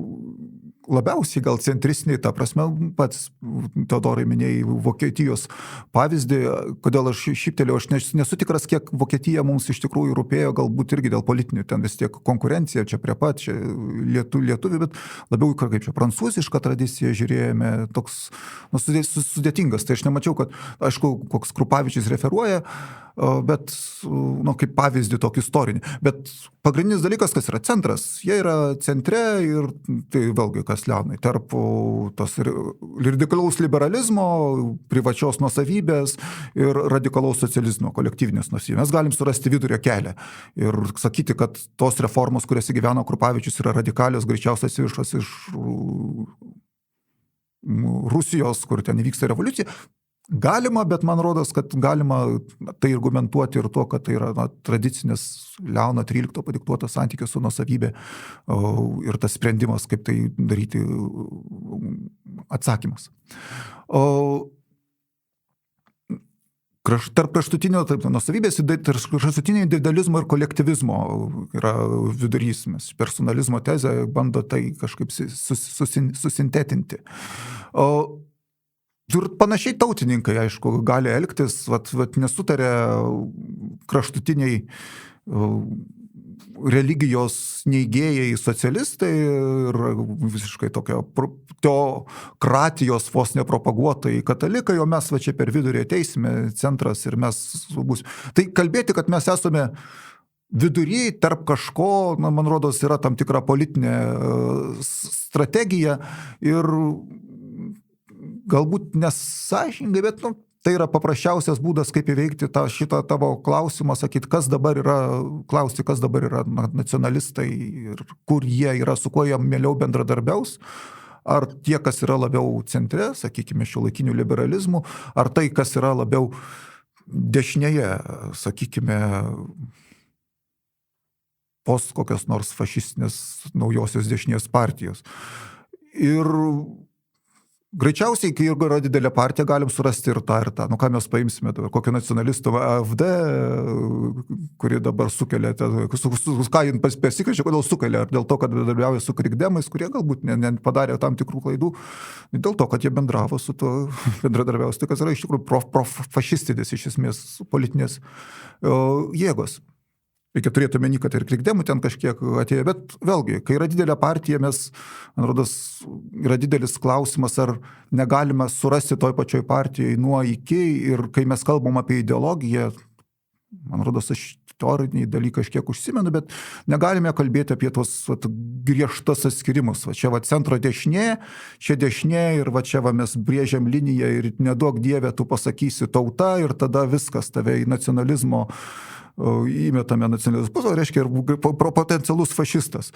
labiausiai gal centristiniai, ta prasme, pats Teodorai minėjai Vokietijos pavyzdį, kodėl aš šyptelėjau, aš nesu tikras, kiek Vokietija mums iš tikrųjų rūpėjo, galbūt irgi dėl politinių, ten vis tiek konkurencija, čia prie pat, čia lietuvių, bet labiau kaip čia prancūzišką tradiciją žiūrėjome, toks sudėtingas, tai aš nemačiau, kad, aišku, koks Krupavičius referuoja, bet, kaip pavyzdį tokį istorinį. Bet pagrindinis dalykas, kas yra centras, jie yra centre ir tai vėlgi, kas liaunai, tarp tos radikalaus liberalizmo, privačios nuosavybės ir radikalaus socializmo, kolektyvinės nuosavybės. Mes galim surasti vidurio kelią ir sakyti, kad tos reformos, kurias įgyveno Krupavičius, yra radikalios, greičiausiai atsivežtos iš Rusijos, kur ten įvyksta revoliucija. Galima, bet man rodos, kad galima tai argumentuoti ir tuo, kad tai yra tradicinis Leono XIII padiktuotas santykis su nuosavybė ir tas sprendimas, kaip tai daryti, atsakymas. Tarp kraštutinio nuosavybės, kraštutinio individualizmo ir kolektyvizmo yra vidurys. Personalizmo tezė bando tai kažkaip susintetinti. Ir panašiai tautininkai, aišku, gali elgtis, nesutarė kraštutiniai religijos neigėjai socialistai ir visiškai tokio teokratijos vos nepropaguotojai katalikai, o mes čia per vidurį ateisime, centras ir mes bus. Tai kalbėti, kad mes esame vidury tarp kažko, man rodos, yra tam tikra politinė strategija ir galbūt nesąžiningai, bet tai yra paprasčiausias būdas, kaip įveikti šitą tavo klausimą, sakyti, kas dabar yra nacionalistai ir kur jie yra, su kuo jie mieliau bendradarbiaus, ar tie, kas yra labiau centre, sakykime, šiuolaikiniu liberalizmu, ar tai, kas yra labiau dešinėje, sakykime, kokios nors fašistinės naujosios dešinės partijos. Ir greičiausiai, kai yra didelė partija, galim surasti ir tą. Nu, ką mes paimsime, kokio nacionalistų AfD, kuri dabar sukelia, ką jin persikeičia, kodėl sukelia, ar dėl to, kad bendradarbiauja su krikdemais, kurie galbūt nepadarė tam tikrų klaidų, dėl to, kad jie bendravo su to bendradarbiaus, tai kas yra iš tikrųjų profašistinės iš esmės politinės jėgos. Reikia turėti omeny, kad ir krikdemų ten kažkiek atėjo, bet vėlgi, kai yra didelė partija, man rodos, yra didelis klausimas, ar negalime surasti toj pačioj partijai nuo iki, ir kai mes kalbam apie ideologiją, man rodos, aš teoriniai dalykai kažkiek užsimenu, bet negalime kalbėti apie tos griežtas atskirimus. Čia centro dešinė, čia dešinė ir čia mes brėžiam liniją ir neduok dievė, tu pasakysi tauta ir tada viskas tave į nacionalizmo įmetame nacionalizmus, pusę, reiškia ir potencialus fašistas.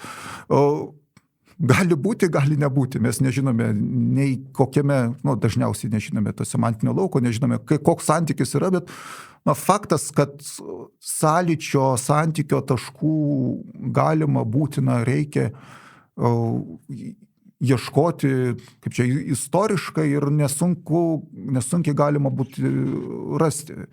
Gali būti, gali nebūti. Mes nežinome nei kokiame, dažniausiai nežinome to semantinio lauko, nežinome, koks santykis yra, bet faktas, kad sąlyčio santykio taškų galima, būtina, reikia ieškoti, kaip čia, istoriškai ir nesunkiai galima būti rasti.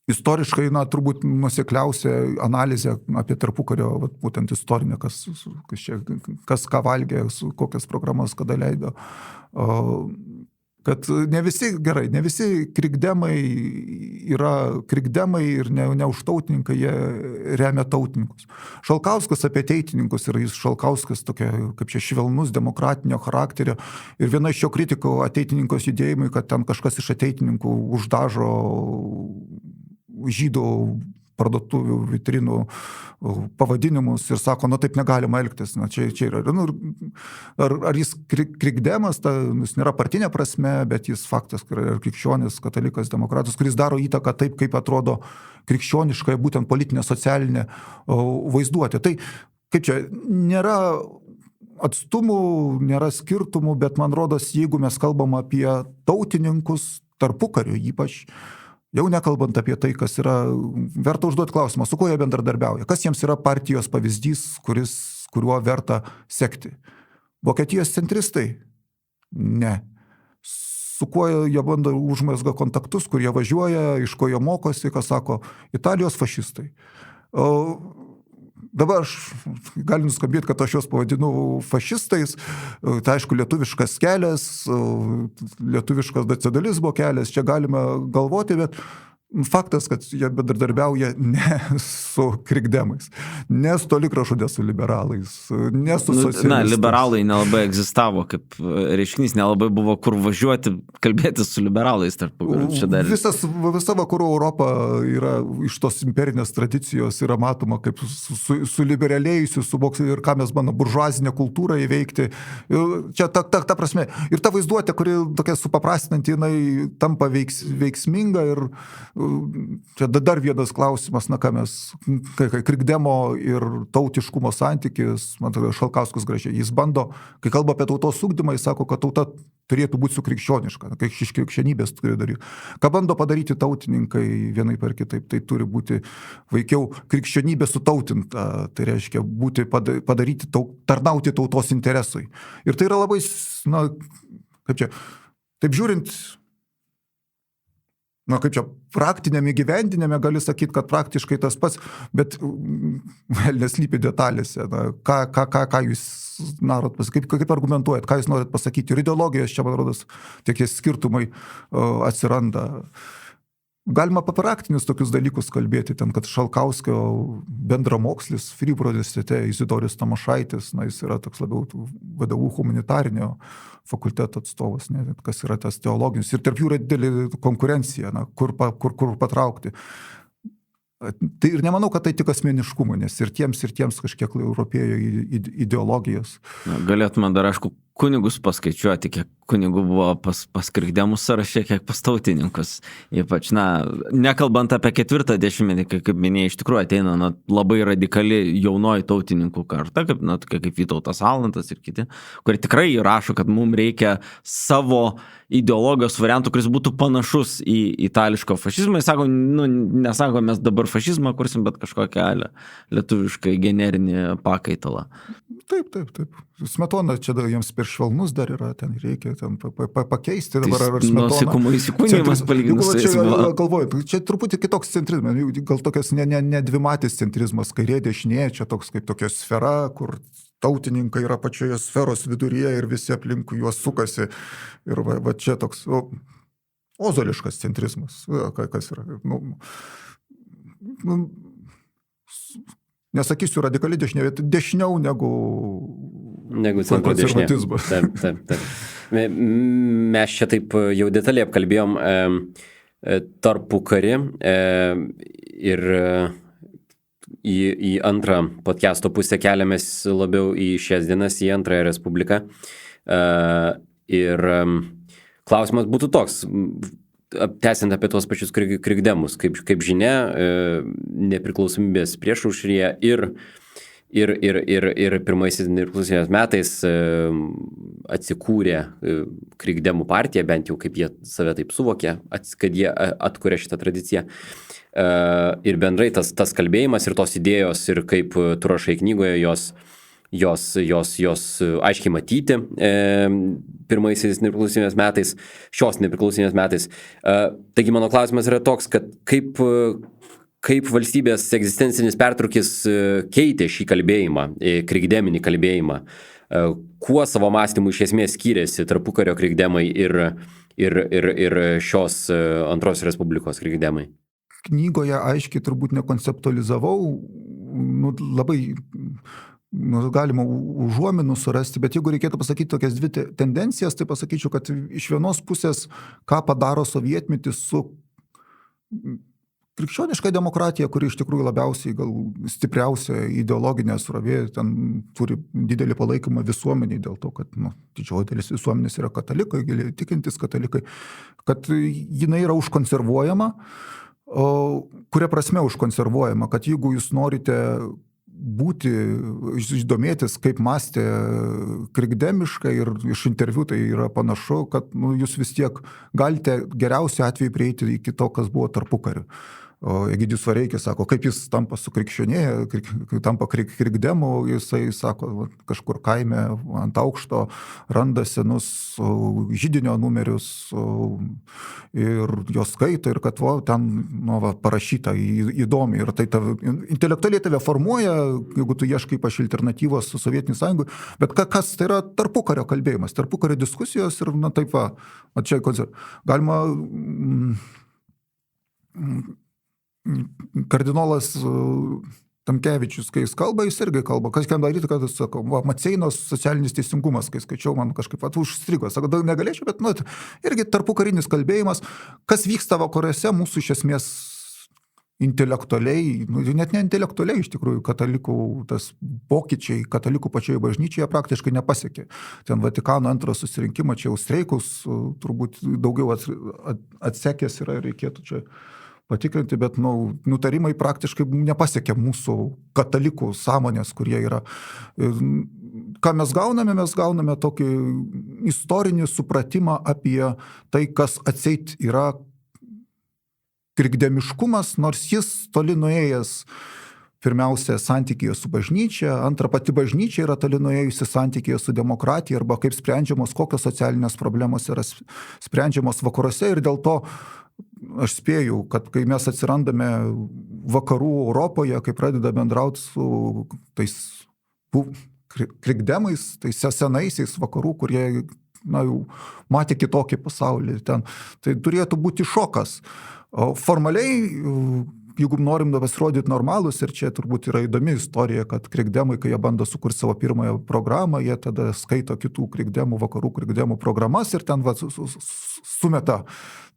Istoriškai, turbūt nuosekliausia analizė apie tarpukario, būtent istorinė, kas ką valgė, kokias programas kada leido, kad ne visi krikdemai yra krikdemai ir ne už tautininkai, jie remia tautininkus. Šalkauskas apie ateitininkus ir jis Šalkauskas tokia, kaip čia, švelnus demokratinio charakterio, ir viena iš jo kritikų ateitininkos judėjimui, kad ten kažkas iš ateitininkų uždažo žydų parduotuvių vitrinų pavadinimus ir sako, taip negalima elgtis. Čia yra. Ar jis krikdemas, jis nėra partinė prasme, bet jis faktas yra krikščionis, katalikas, demokratas, kuris daro įtaką taip, kaip atrodo krikščioniškai, būtent politinė, socialinė vaizduotė. Tai kaip čia, nėra atstumų, nėra skirtumų, bet man rodos, jeigu mes kalbam apie tautininkus, tarpukariu ypač, jau nekalbant apie tai, kas yra, verta užduoti klausimą, su kuo jie bendradarbiauja, kas jiems yra partijos pavyzdys, kuriuo verta sekti. Vokietijos centristai? Ne. Su kuo jie bando užmezga kontaktus, kur jie važiuoja, iš ko jie mokosi, kas sako, Italijos fašistai. Dabar aš galiu nuskambėti, kad aš juos pavadinu fašistais, tai aišku lietuviškas kelias, lietuviškas nacionalizmo kelias, čia galima galvoti, bet faktas, kad jie bendradarbiauja ne su krikdemais, ne su toli gražu ne su liberalais, ne su socialistais. Liberalai nelabai egzistavo kaip reiškinys, nelabai buvo kur važiuoti, kalbėtis su liberalais tarpukariu. Visa vakarų Europa yra iš tos imperinės tradicijos yra matoma kaip suliberalėjusi, ir ką mes bandome buržuazinę kultūrą įveikti. Čia ta prasme. Ir ta vaizduotė, kuri tokia supaprastinanti, jinai tampa veiksminga ir čia dar vienas klausimas, ką mes, krikdemo ir tautiškumo santykis, man atrodo, Šalkauskas gražiai, jis bando, kai kalba apie tautos ugdymą, jis sako, kad tauta turėtų būti sukrikščioniška, kai iš krikščionybės turi daryti. Ką bando padaryti tautininkai vienai per kitaip, tai turi būti veikiau krikščionybė sutautinta, tai reiškia padaryti, tarnauti tautos interesui. Ir tai yra labai, kaip čia, taip žiūrint, kaip čia, praktiniame gyvendinime gali sakyti, kad praktiškai tas pats, bet velnias slypi detalėse. Ką jūs norite pasakyti, kaip argumentuojat, ką jūs norite pasakyti. Ir ideologijos čia, man rodos, tokie skirtumai atsiranda. Galima apie praktinius tokius dalykus kalbėti, ten, kad Šalkauskio bendramokslis, Fryburo universitete, Izidorius Tamošaitis, jis yra toks labiau VDU humanitarinio fakulteto atstovas, kas yra tas teologinis. Ir tarp jų yra didelė konkurencija, kur patraukti. Tai ir nemanau, kad tai tik asmeniškumų, nes ir tiems kažkiek rūpėjo ideologijos. Galėtume dar, aišku, kunigus paskaičiuoti, kiek kunigų buvo pas krikdemų sąraše, kiek pas tautininkus. Ypač, nekalbant apie 4 dešimtmetį, kaip minėjai, iš tikrųjų ateina labai radikali jaunoji tautininkų karta, kaip Vytautas Almantas ir kiti, kurie tikrai rašo, kad mums reikia savo ideologijos variantų, kuris būtų panašus į itališko fašizmą. Jis sako, nesako, mes dabar fašizmą kursim, bet kažkokią lietuviškai generinį pakaitalą. Taip. Smetona čia jiems per švelnus dar yra, ten reikia ten pakeisti dabar ar Smetona. Nuosaikumo įsikūnijimas palyginus su esmu. Galvoju, čia truputį kitoks centrizmas, gal tokias ne dvimatis centrizmas, kairė dešinė, čia toks kaip tokia sfera, kur tautininkai yra pačioje sferos viduryje ir visi aplinkui juos sukasi. Ir va čia toks ozoliškas centrizmas. Kas yra? Nesakysiu radikaliai dešinė, bet dešiniau negu centro dešinė. Taip. Mes čia taip jau detaliai apkalbėjom tarpukarį ir į antrą podcast'o pusę keliamės labiau į šias dienas, į antrąją respubliką. Ir klausimas būtų toks, tęsiant apie tuos pačius krikdemus, kaip žinia, nepriklausomybės priešaušryje ir pirmaisiais nepriklausomybės metais atsikūrė krikdemų partija, bent jau kaip jie save taip suvokė, kad jie atkūrė šitą tradiciją. Ir bendrai tas kalbėjimas ir tos idėjos ir kaip tu rašai knygoje jos aiškiai matyti pirmaisiais nepriklausomybės metais, šios nepriklausomybės metais. Taigi mano klausimas yra toks, kad kaip valstybės egzistencinis pertrūkis keitė šį kalbėjimą, krikdeminį kalbėjimą, kuo savo mąstymu iš esmės skyrėsi tarpukario krikdemai ir šios antros respublikos krikdemai. Knygoje aiškiai turbūt nekonceptualizavau, labai galima užuominų surasti, bet jeigu reikėtų pasakyti tokias dvi tendencijas, tai pasakyčiau, kad iš vienos pusės, ką padaro sovietmetis su krikščioniška demokratija, kuri iš tikrųjų labiausiai gal stipriausia ideologinė srovė, ten turi didelį palaikymą visuomeniai dėl to, kad didžioji dalis visuomenės yra katalikai, tikintys katalikai, kad jinai yra užkonservuojama. Kuria prasme užkonservuojama, kad jeigu jūs norite domėtis, kaip mąstė krikdemiškai ir iš interviu tai yra panašu, kad jūs vis tiek galite geriausiu atveju prieiti iki to, kas buvo tarpukariu. O Egidijus Vareikis sako, kaip jis tampa tampa krikdemu, jisai sako, kažkur kaime ant aukšto randa senus židinio numerius ir jos skaito ir kad ten parašyta įdomi ir tai intelektualiai tave formuoja, jeigu tu ieškai alternatyvos su Sovietinė sąjunga, bet kas tai yra tarpukario kalbėjimas, tarpukario diskusijos ir taip va čia galima kardinolas Tamkevičius, kai jis kalba, jis irgi kalba. Kas kam daryti, kad jis sako, Maceinos socialinis teisingumas, kai skaičiau, man kažkaip užstrigo. Sako, negalėčiau, bet irgi tarpukarinis kalbėjimas, kas vyksta vakaruose mūsų iš esmės intelektualiai, net ne intelektualiai iš tikrųjų, katalikų tas pokyčiai, katalikų pačioje bažnyčioje praktiškai nepasiekė. Ten Vatikano antro susirinkimą, čia jau streikus, turbūt daugiau atsekęs yra, reikėtų čia patikrinti, bet nutarimai praktiškai nepasiekia mūsų katalikų sąmonės, kurie yra. Ką mes gauname tokį istorinį supratimą apie tai, kas atseit yra krikdemiškumas, nors jis toli nuėjęs pirmiausia santykyje su bažnyčia, antra pati bažnyčia yra toli nuėjusi santykyje su demokratija arba kaip sprendžiamos, kokios socialinės problemos yra sprendžiamos vakaruose ir dėl to aš spėju, kad kai mes atsirandame vakarų Europoje, kai pradeda bendrauti su tais krikdemais, tais senaisiais vakarų, kurie jau matė kitokį pasaulį, tai turėtų būti šokas. Formaliai, jeigu norim pasirodyti normalus, ir čia turbūt yra įdomi istorija, kad krikdemai, kai jie bando sukurti savo pirmąją programą, jie tada skaito kitų krikdemų, vakarų krikdemų programas ir ten sumeta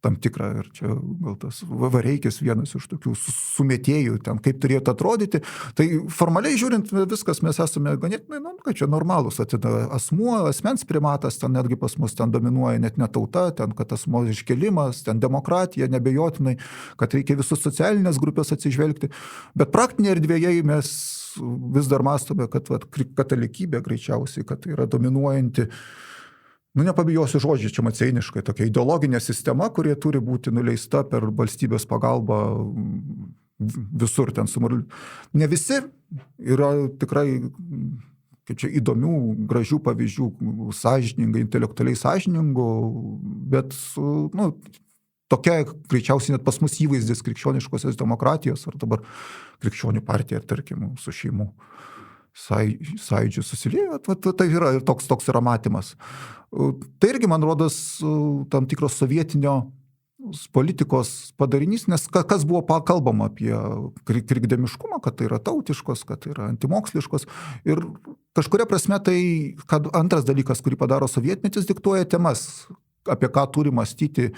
tam tikrą, ir čia gal tas Vareikis vienas iš tokių sumetėjų, ten kaip turėtų atrodyti. Tai formaliai žiūrint viskas, mes esame ganėtinai, kad čia normalus, asmens primatas, ten netgi pas mus ten dominuoja net ne tauta, ten kad asmuo iškelimas, ten demokratija, nebejotinai, kad reikia visus socialinės grupės atsižvelgti. Bet praktinėje erdvėje mes vis dar mąstome, kad katalikybė greičiausiai, kad tai yra dominuojanti, nepabijosiu žodžiai, čia maceiniškai, tokia ideologinė sistema, kurie turi būti nuleista per valstybės pagalbą visur ten ne visi yra tikrai, kaip čia, įdomių, gražių pavyzdžių, sąžiningai, intelektualiai sąžiningų, bet nu, tokia greičiausiai net pas mus įvaizdis krikščioniškosios demokratijos, ar dabar krikščionių partija, tarkim, su šeimų sąjūdžiu susiliejo, tai yra ir toks yra matymas. Tai irgi, man rodos, tam tikros sovietinio politikos padarinys, nes kas buvo kalbama apie krikdemiškumą, kad tai yra tautiškos, kad tai yra antimoksliškos. Ir kažkuria prasme tai, kad antras dalykas, kurį padaro sovietmetis, diktuoja temas, apie ką turi mąstyti,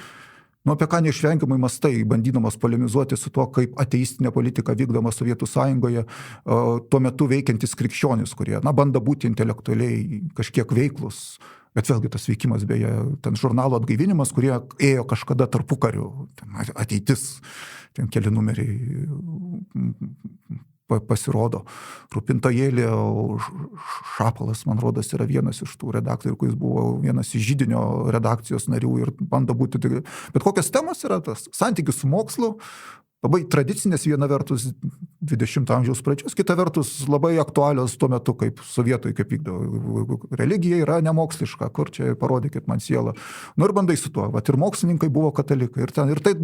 apie ką neišvengiamai mastai, bandydamas polemizuoti su tuo, kaip ateistinė politika vykdoma Sovietų Sąjungoje, tuo metu veikiantis krikščionis, kurie, bando būti intelektualiai kažkiek veiklus. Bet vėlgi tas veikimas, beje, ten žurnalo atgaivinimas, kurie ėjo kažkada tarpukariu, ateitis, ten keli numeriai pasirodo. Rūpintojėlė Šapalas, man rodos, yra vienas iš tų redaktorių, kuris buvo vienas iš židinio redakcijos narių ir bando būti. Bet kokios temos yra tas santykis su mokslu, labai tradicinės, viena vertus 20 amžiaus pradžios, kita vertus labai aktualios tuo metu, kaip sovietai, kaip vykdo. Religija yra nemoksliška, kur čia parodykit man sielą. Ir bandai su tuo. Ir mokslininkai buvo katalikai. Ir tai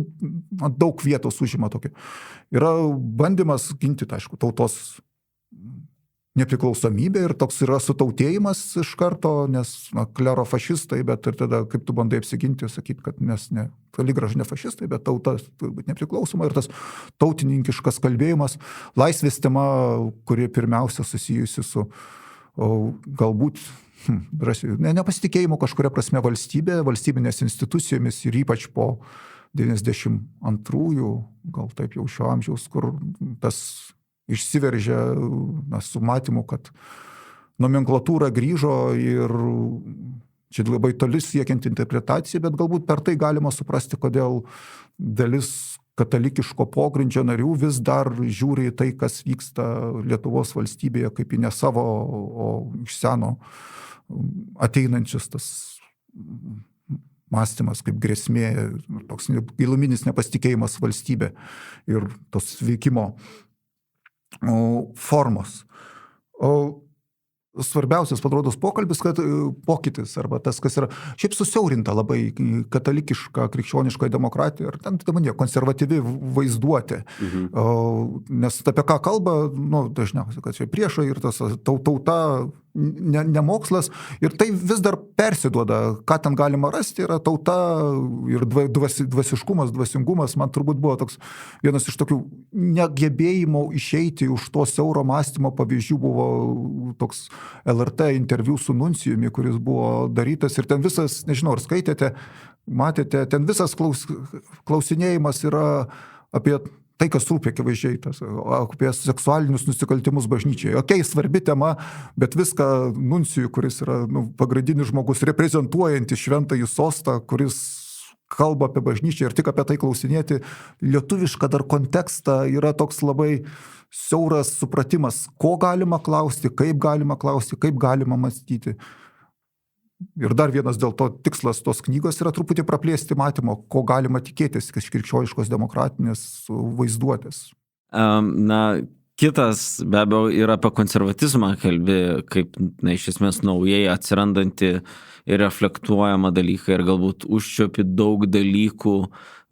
daug vietos užima tokia. Yra bandymas ginti, aišku, tautos nepriklausomybė ir toks yra sutautėjimas iš karto, nes klero fašistai, bet ir tada, kaip tu bandai apsiginti, sakyti, kad mes toli gražu ne fašistai, bet tauta turi būti nepriklausoma ir tas tautininkiškas kalbėjimas, laisvės tema, kuri pirmiausia susijusi su galbūt nepasitikėjimu kažkuria prasme valstybinės institucijomis ir ypač po 92-ųjų, gal taip jau šio amžiaus, kur tas išsiveržė su matymu, kad nomenklatūra grįžo ir čia labai toli siekiant interpretaciją, bet galbūt per tai galima suprasti, kodėl dalis katalikiško pogrindžio narių vis dar žiūri į tai, kas vyksta Lietuvos valstybėje, kaip į ne savo, o iš seno ateinančias tas mąstymas kaip grėsmė, toks giluminis nepasitikėjimas valstybė ir tos veikimo formos. Svarbiausias, atrodos, pokalbis, kad pokytis arba tas, kas yra šiaip susiaurinta labai katalikiška, krikščioniška demokratija ir ten konservatyvi vaizduotė. Nes apie ką kalba, dažniausiai, kad čia priešai ir tas tauta, ne mokslas, ir tai vis dar persiduoda, ką ten galima rasti, yra tauta ir dvasiškumas, dvasingumas, man turbūt buvo toks vienas iš tokių negebėjimo išeiti už to siauro mąstymo pavyzdžių, buvo toks LRT interviu su nuncijumi, kuris buvo darytas ir ten visas, nežinau, ar skaitėte, matėte, ten visas klausinėjimas yra apie tai, kas rūpia akivaizdžiai, apie seksualinius nusikaltimus bažnyčiai. Svarbi tema, bet viską nuncijų, kuris yra pagrindinis žmogus, reprezentuojantis šventąjį sostą, kuris kalba apie bažnyčią ir tik apie tai klausinėti, lietuvišką dar kontekstą yra toks labai siauras supratimas, ko galima klausti, kaip galima mąstyti. Ir dar vienas dėl to tikslas tos knygos yra truputį praplėsti matymo, ko galima tikėtis iš krikščioniškos demokratinės vaizduotės. Kitas be abejo yra apie konservatizmą kalbi, kaip iš esmės naujai atsirandantį ir reflektuojamą dalyką ir galbūt užčiuopi daug dalykų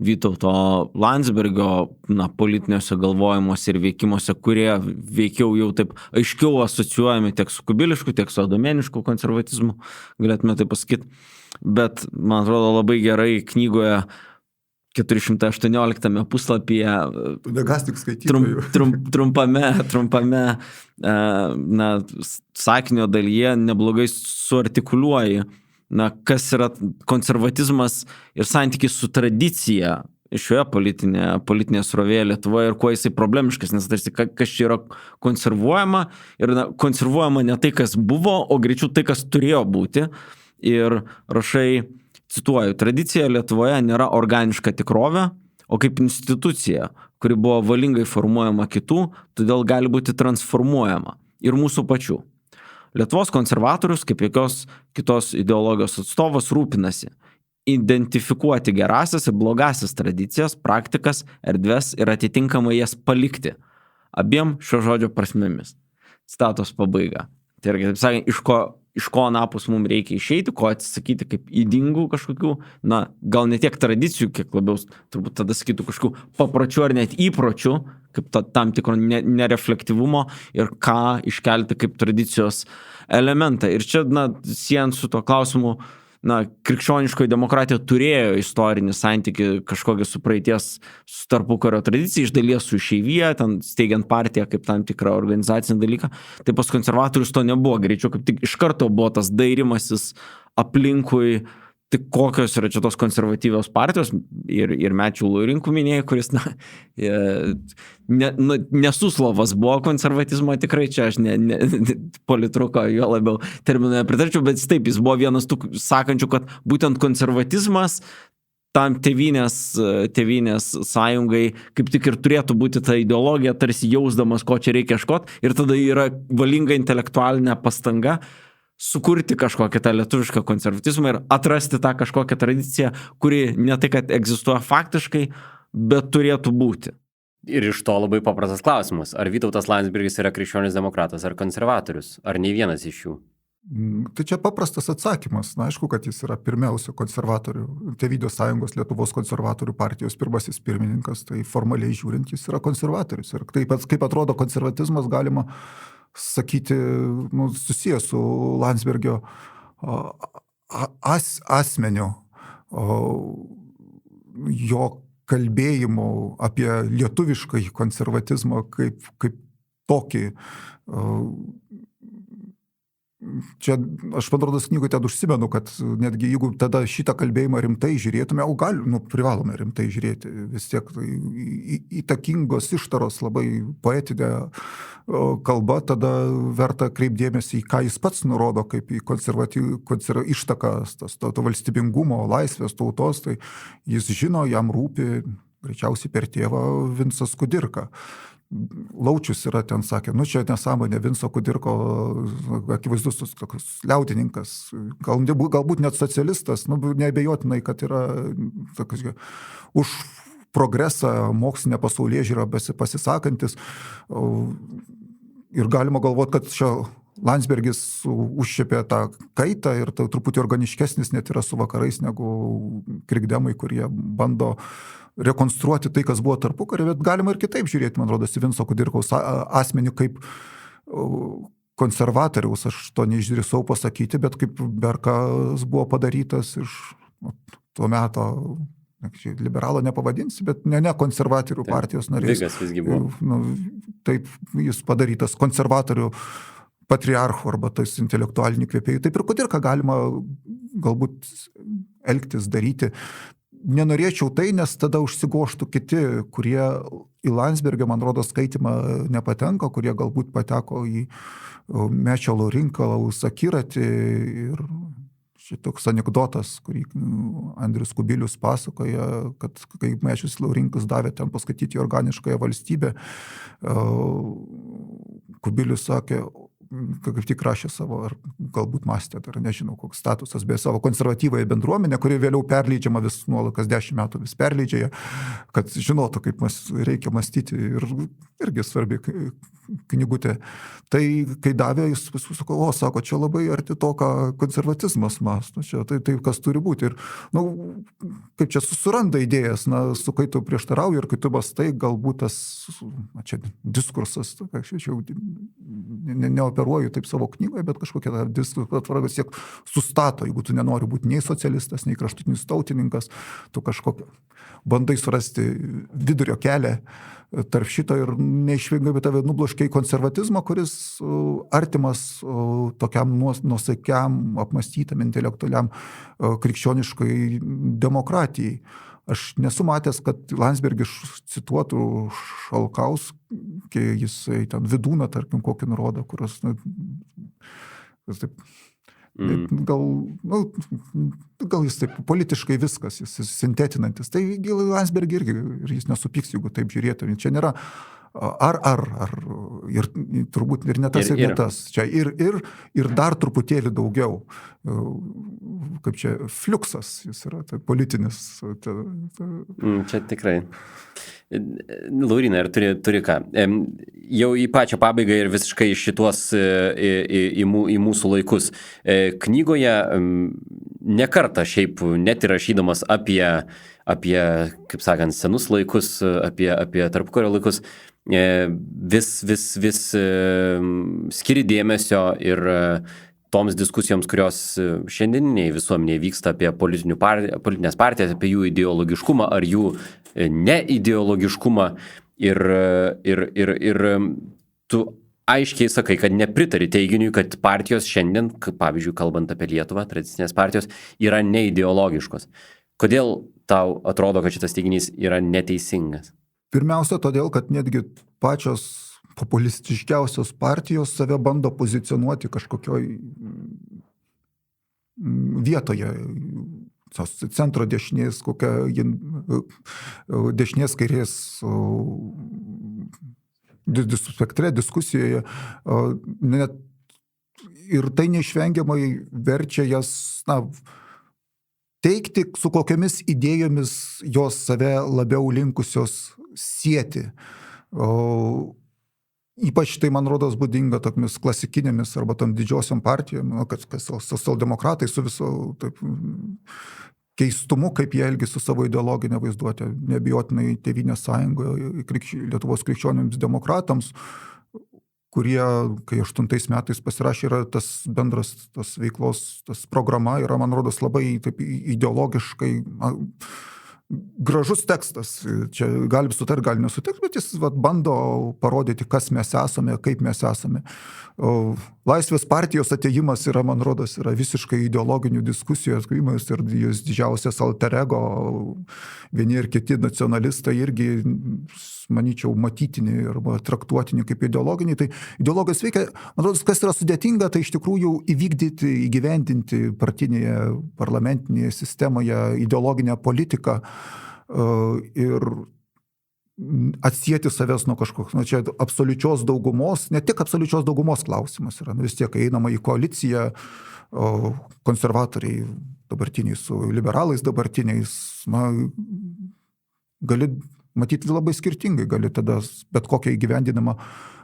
Vytauto Landsbergio politiniuose galvojimuose ir veikimuose, kurie veikiau jau taip aiškiau asocijuojami tiek su kubilišku, tiek su adomėnišku konservatizmu, galėtume tai pasakyti. Bet, man atrodo, labai gerai knygoje 418 puslapyje trumpame sakinio dalyje neblogai suartikuliuoji, kas yra konservatizmas ir santykis su tradicija šioje politinėje srovėje Lietuvoje ir kuo jisai problemiškas, nes tarsi kas čia yra konservuojama ir konservuojama ne tai, kas buvo, o greičiau tai, kas turėjo būti. Ir rašai, cituoju, tradicija Lietuvoje nėra organiška tikrovė, o kaip institucija, kuri buvo valingai formuojama kitų, todėl gali būti transformuojama ir mūsų pačių. Lietuvos konservatorius, kaip jokios kitos ideologijos atstovas, rūpinasi identifikuoti gerasias ir blogasias tradicijas, praktikas, erdves ir atitinkamai jas palikti. Abiem šio žodžio prasmėmis. Citatos pabaiga. Tai irgi, taip sakant, iš ko anapus mums reikia išeiti, ko atsisakyti kaip ydingų kažkokių, gal ne tiek tradicijų, kiek labiau, turbūt tada sakytų kažkokių papročių ar net įpročių, kaip tam tikro nereflektyvumo ir ką iškelti kaip tradicijos elementą. Ir čia, siejant su tuo klausimu, krikščioniškoji demokratija turėjo istorinį santykį kažkokį su praeities, su tarpukario tradicija, iš dalies su išeivija, ten steigiant partiją kaip tam tikrą organizacinį dalyką. Tai pas konservatorius to nebuvo, greičiau kaip tik iš karto buvo tas dairimasis aplinkui, tai kokios yra čia tos konservatyvios partijos ir Mečių Laurinkų minėjai, kuris, nesuslovas buvo konservatizmo, tikrai čia aš politruko jo labiau terminoje pritarčiau, bet taip, jis buvo vienas tų sakančių, kad būtent konservatizmas tam tėvynės sąjungai kaip tik ir turėtų būti ta ideologija, tarsi jausdamas, ko čia reikia ieškoti, ir tada yra valinga intelektualinė pastanga sukurti kažkokią tą lietuvišką konservatizmą ir atrasti tą kažkokią tradiciją, kuri ne tai, kad egzistuoja faktiškai, bet turėtų būti. Ir iš to labai paprastas klausimas. Ar Vytautas Landsbergis yra krikščionis demokratas ar konservatorius? Ar nei vienas iš jų? Tai čia paprastas atsakymas. Aišku, kad jis yra pirmiausia konservatorių, Tėvynės sąjungos Lietuvos konservatorių partijos pirmasis pirmininkas, tai formaliai žiūrint jis yra konservatorius. Ir kaip atrodo konservatizmas, galima sakyti, susijęs su Landsbergio asmeniu, jo kalbėjimu apie lietuvišką konservatizmą kaip tokį. Čia, aš man rodos knygoj ten užsimenu, kad netgi jeigu tada šitą kalbėjimą rimtai žiūrėtume, privalome rimtai žiūrėti, vis tiek įtakingos ištaros, labai poetinė kalba, tada verta kreipdėmėsi į ką jis pats nurodo, kaip į ištakas, to valstybingumo, laisvės, tautos, tai jis žino, jam rūpi, greičiausiai per tėvą Vincas Kudirka. Laučius yra ten sakė, čia nesąmonė, Vinco Kudirko akivaizdus liaudininkas, galbūt net socialistas, neabejotinai, kad yra už progresą, mokslinę pasaulėžiūrą pasisakantis, ir galima galvoti, kad čia Landsbergis užšiepė tą kaitą ir truputį organiškesnis net yra su vakarais negu krikdemai, kurie bando rekonstruoti tai, kas buvo tarpukario, bet galima ir kitaip žiūrėti, man rodos, Vinco Kudirkaus asmenį kaip konservatoriaus, aš to neišdrįsau pasakyti, bet kaip berkas buvo padarytas iš tuo meto, liberalo nepavadinsi, bet ne konservatorių partijos narys. Vigas visgi buvo. Taip, jis padarytas konservatorių patriarchų arba tais intelektualinių kvėpėjų. Taip ir Kudirką galima galbūt elgtis, daryti. Nenorėčiau tai, nes tada užsigoštų kiti, kurie į Landsbergio, man rodos, skaitimą nepatenka, kurie galbūt pateko į Mečio Laurinkalaus akiratį. Ir šitoks anekdotas, kurį Andrius Kubilius pasakoja, kad kai Mečius Laurinkas davė ten paskaityti Organiškąją valstybę, Kubilius sakė, kaip tik rašė savo, ar galbūt mąstė, ar nežinau, koks statusas, be savo konservatyvąją bendruomenę, kuri vėliau perleidžiama vis nuolat, kas 10 metų vis perleidžia, kad žinotų, kaip reikia mąstyti, ir irgi svarbi knygutė. Tai kai davė, jis sako, čia labai arti to, ką konservatizmas mąsto, čia tai kas turi būti. Ir, kaip čia suranda idėjas, su kai tu prieštarauji ir kai tu mąstai, galbūt tas, čia diskursas, aš jau neoperuoju taip savo knygoje, bet kažkokia diskursas vis tiek sustato, jeigu tu nenori būti nei socialistas, nei kraštutinis tautininkas, tu kažkokią bandai surasti vidurio kelią tarp šito ir neišvengiamai tave nubloškia į konservatizmą, kuris artimas tokiam nuosaikiam, apmąstytam, intelektualiam krikščioniškai demokratijai. Aš nesu matęs, kad Landsbergis cituotų Šalkauskį, jisai ten Vidūną, tarkim, kokį nurodo, kuris taip, gal jis taip politiškai viskas, jis sintetinantis. Tai Landsbergį irgi, ir jis nesupyks, jeigu taip žiūrėtume. Čia nėra Ir turbūt ir ne tas, ir ne tas. Čia ir dar truputėlį daugiau. Kaip čia, fliuksas jis yra, tai politinis. Čia tikrai. Lauryna, ar turi ką? Jau į pačią pabaigą ir visiškai šitos į mūsų laikus. Knygoje nekartą šiaip net ir rašydamas apie, kaip sakant, senus laikus, apie tarpukario laikus, vis skiri dėmesio ir toms diskusijoms, kurios šiandieniniai visuomenėje vyksta apie politinės partijas, apie jų ideologiškumą ar jų neideologiškumą ir tu aiškiai sakai, kad nepritari teiginiui, kad partijos šiandien, pavyzdžiui, kalbant apie Lietuvą, tradicinės partijos, yra neideologiškos. Kodėl tau atrodo, kad šitas teiginys yra neteisingas? Pirmiausia, todėl, kad netgi pačios populistiškiausios partijos save bando pozicionuoti kažkokioj vietoje, centro dešinės, kokia dešinės kairės spektre, diskusijoje. Ir tai neišvengiamai verčia jas teikti, su kokiamis idėjomis jos save labiau linkusios sieti. Ypač tai, man rodos, būdinga tokiamis klasikinėmis arba tom didžiosiom partijom, kad socialdemokratai su viso taip keistumu, kaip jie elgi su savo ideologinė vaizduotė, neabejotinai Tėvynės sąjungoje, Lietuvos krikščionims demokratams, kurie, kai 8 metais pasirašė, yra tas bendras, tas veiklos, tas programa yra, man rodos, labai taip ideologiškai gražus tekstas. Čia gali sutarti, gali nesutarti, bet jis bando parodyti, kas mes esame, kaip mes esame. Laisvės partijos atėjimas yra, man rodos, yra visiškai ideologinių diskusijų atskrimas ir jos didžiausias alter ego, vieni ir kiti nacionalistai irgi, manyčiau, matytini arba traktuotini kaip ideologiniai. Tai ideologijos veikia, man rodos, kas yra sudėtinga, tai iš tikrųjų įvykdyti, įgyvendinti partinėje, parlamentinėje sistemoje ideologinę politiką ir atsieti savęs nuo kažkoks, čia absoliučios daugumos, ne tik absoliučios daugumos klausimas yra, vis tiek einama į koaliciją, konservatoriai dabartiniai su liberalais dabartiniais, gali matyti labai skirtingai, gali tada bet kokią įgyvendinamą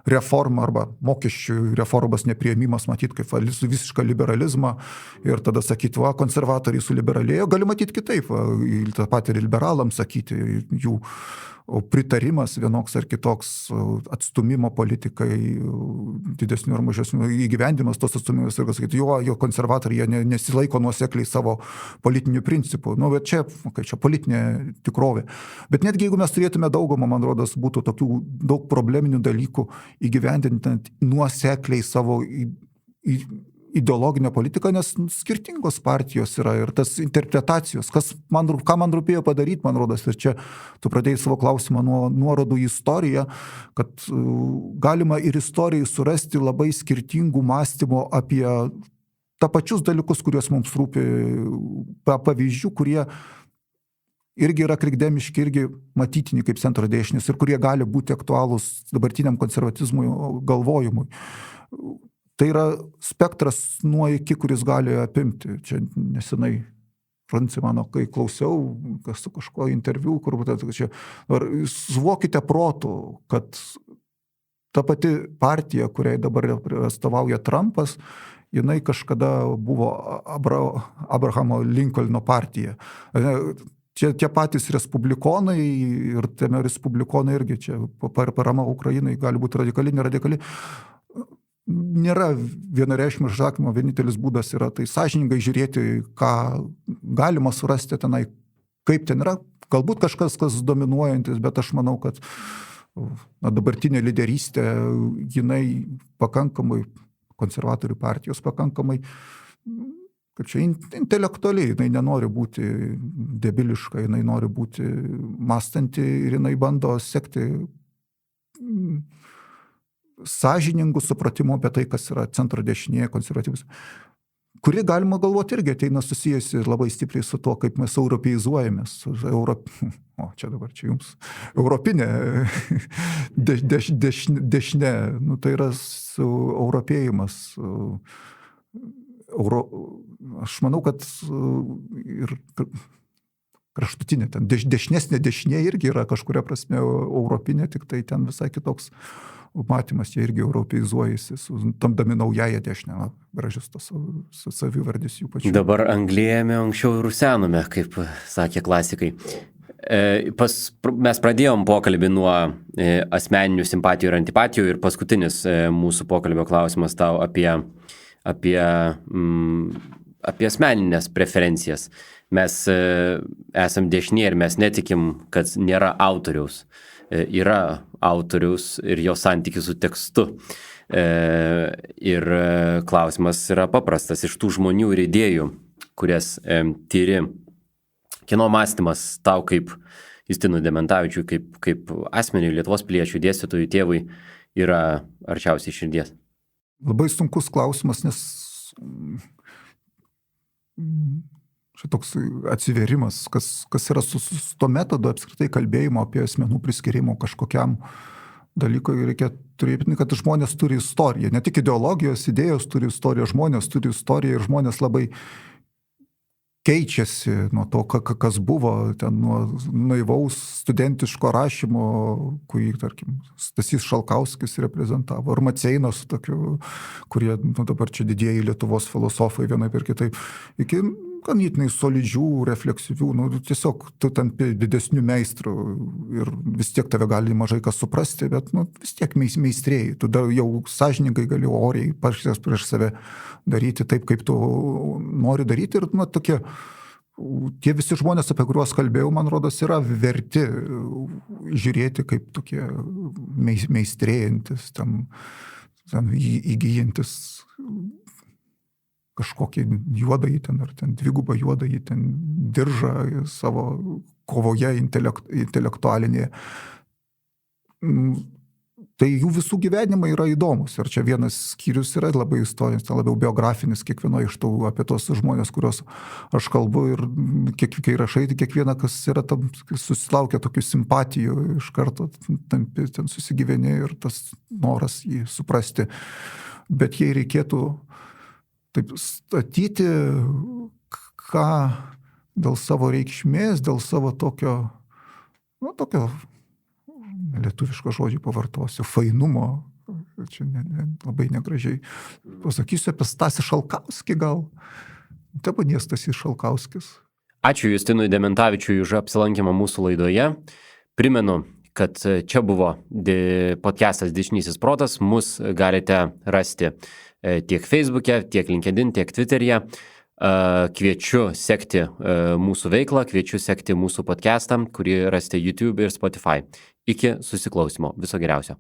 reformą arba mokesčių reformos nepriėmimas matyti kaip visišką liberalizmą ir tada sakyti, konservatoriai suliberalėjo, gali matyti kitaip, tą patį ir liberalams sakyti, jų pritarimas vienoks ar kitoks atstumimo politikai, didesnių ar mažesnių įgyvendimas tos atstumimas ir sakyti, jo konservatoriai jie nesilaiko nuosekliai savo politinių principų. Bet čia politinė tikrovė. Bet netgi jeigu mes turėtume daugumą, man rodos, būtų tokių daug probleminių dalykų įgyvendinant nuosekliai savo ideologinę politiką, nes skirtingos partijos yra ir tas interpretacijos, ką man rūpėjo padaryti, man rodos, ir čia tu pradėjai savo klausimą nuo nuorodų į istoriją, kad galima ir istorijai surasti labai skirtingų mąstymo apie tą pačius dalykus, kuriuos mums rūpi, pavyzdžių, kurie irgi yra krikdemiški, irgi matytini kaip centro dešinis ir kurie gali būti aktualūs dabartiniam konservatizmui galvojimui. Tai yra spektras nuo iki, kuris gali apimti. Čia nesenai, mano, kai klausiau su kažko interviu, kur būtent čia, suvokite protų, kad ta pati partija, kuriai dabar atstovauja Trumpas, jinai kažkada buvo Abrahamo Lincolno partija. Čia tie patys respublikonai ir tame respublikonai irgi čia parama Ukrainai gali būti radikali, neradikali. Nėra vienareikšmio atsakymo, vienintelis būdas yra tai sąžiningai žiūrėti, ką galima surasti tenai, kaip ten yra. Galbūt kažkas, kas dominuojantis, bet aš manau, kad dabartinė lyderystė, jinai pakankamai, konservatorių partijos pakankamai, kaip čia intelektualiai, jinai nenori būti debiliška, jinai nori būti mąstanti ir jinai bando sekti sąžiningų supratimų apie tai, kas yra centro dešinėje konservatyvus, kuri galima galvoti irgi ateina susijęs labai stipriai su to, kaip mes europeizuojamės, čia dabar čia jums europinė dešinė, nu, tai yra europėjimas. Aš manau, kad ir kraštutinė, ten dešinesnė dešinė irgi yra kažkuria prasme europinė, tik tai ten visai kitoks matymas, jie irgi europeizuojasi, tamdami naująją dešinę, gražius tos savivardis jų pačių. Dabar anglėjame, anksčiau rusenome, kaip sakė klasikai. Mes pradėjom pokalbį nuo asmeninių simpatijų ir antipatijų ir paskutinis mūsų pokalbio klausimas tau apie asmeninės preferencijas. Mes esam dešinė ir mes netikim, kad nėra autoriaus. Yra autoriaus ir jo santykis su tekstu. Ir klausimas yra paprastas. Iš tų žmonių ir idėjų, kurias tyri, kieno mąstymas tau kaip Justinui Dementavičiui, kaip asmeniui, Lietuvos piliečiui, dėstytojui, tėvui yra arčiausiai širdies? Labai sunkus klausimas, nes šitoks atsiverimas, kas yra su to metodu apskritai kalbėjimo apie asmenų priskirimo kažkokiam dalykui, reikia turėti, kad žmonės turi istoriją, ne tik ideologijos, idėjos turi istoriją, žmonės turi istoriją ir žmonės labai keičiasi nuo to, kas buvo, ten nuo naivaus studentiško rašymo, kurį, tarkim, Stasys Šalkauskis reprezentavo, ar Maceinos tokiu, kurie dabar čia didieji Lietuvos filosofai vienaip ir kitaip, iki ganėtinai solidžių, refleksyvių, tiesiog tu tampi didesnių meistrų ir vis tiek tave gali mažai kas suprasti, bet vis tiek meistrėjai, tu jau sąžiningai gali oriai prieš save daryti taip, kaip tu nori daryti ir tokie, tie visi žmonės, apie kuriuos kalbėjau, man rodos, yra verti žiūrėti kaip tokie meistrėjantis, ten įgyjantis kažkokį juodąjį ten, ar ten dvigubą juodąjį ten diržą savo kovoje intelektualinėje. Tai jų visų gyvenimai yra įdomus. Ir čia vienas skyrius yra labai istorinis, labiau biografinis, kiekvieno iš tų apie tos žmonės, kuriuos aš kalbu. Ir kai rašai, tai kiekviena, kas yra tam, susilaukia tokių simpatijų, iš karto tampi ten susigyveni ir tas noras jį suprasti. Bet jei reikėtų taip statyti, ką dėl savo reikšmės, dėl savo tokio lietuviško žodžio pavartosiu, fainumo, čia labai negražiai pasakysiu apie Stasį Šalkauskį gal. Tebūnie Stasys Šalkauskis. Ačiū Justinui Dementavičiui už apsilankymą mūsų laidoje. Primenu, kad čia buvo podcastas Dešinysis protas. Mus galite rasti tiek Facebook'e, tiek LinkedIn, tiek Twitter'e. Kviečiu sekti mūsų veiklą, kviečiu sekti mūsų podcastą, kurį rasite YouTube ir Spotify. Iki susiklausimo. Viso geriausio.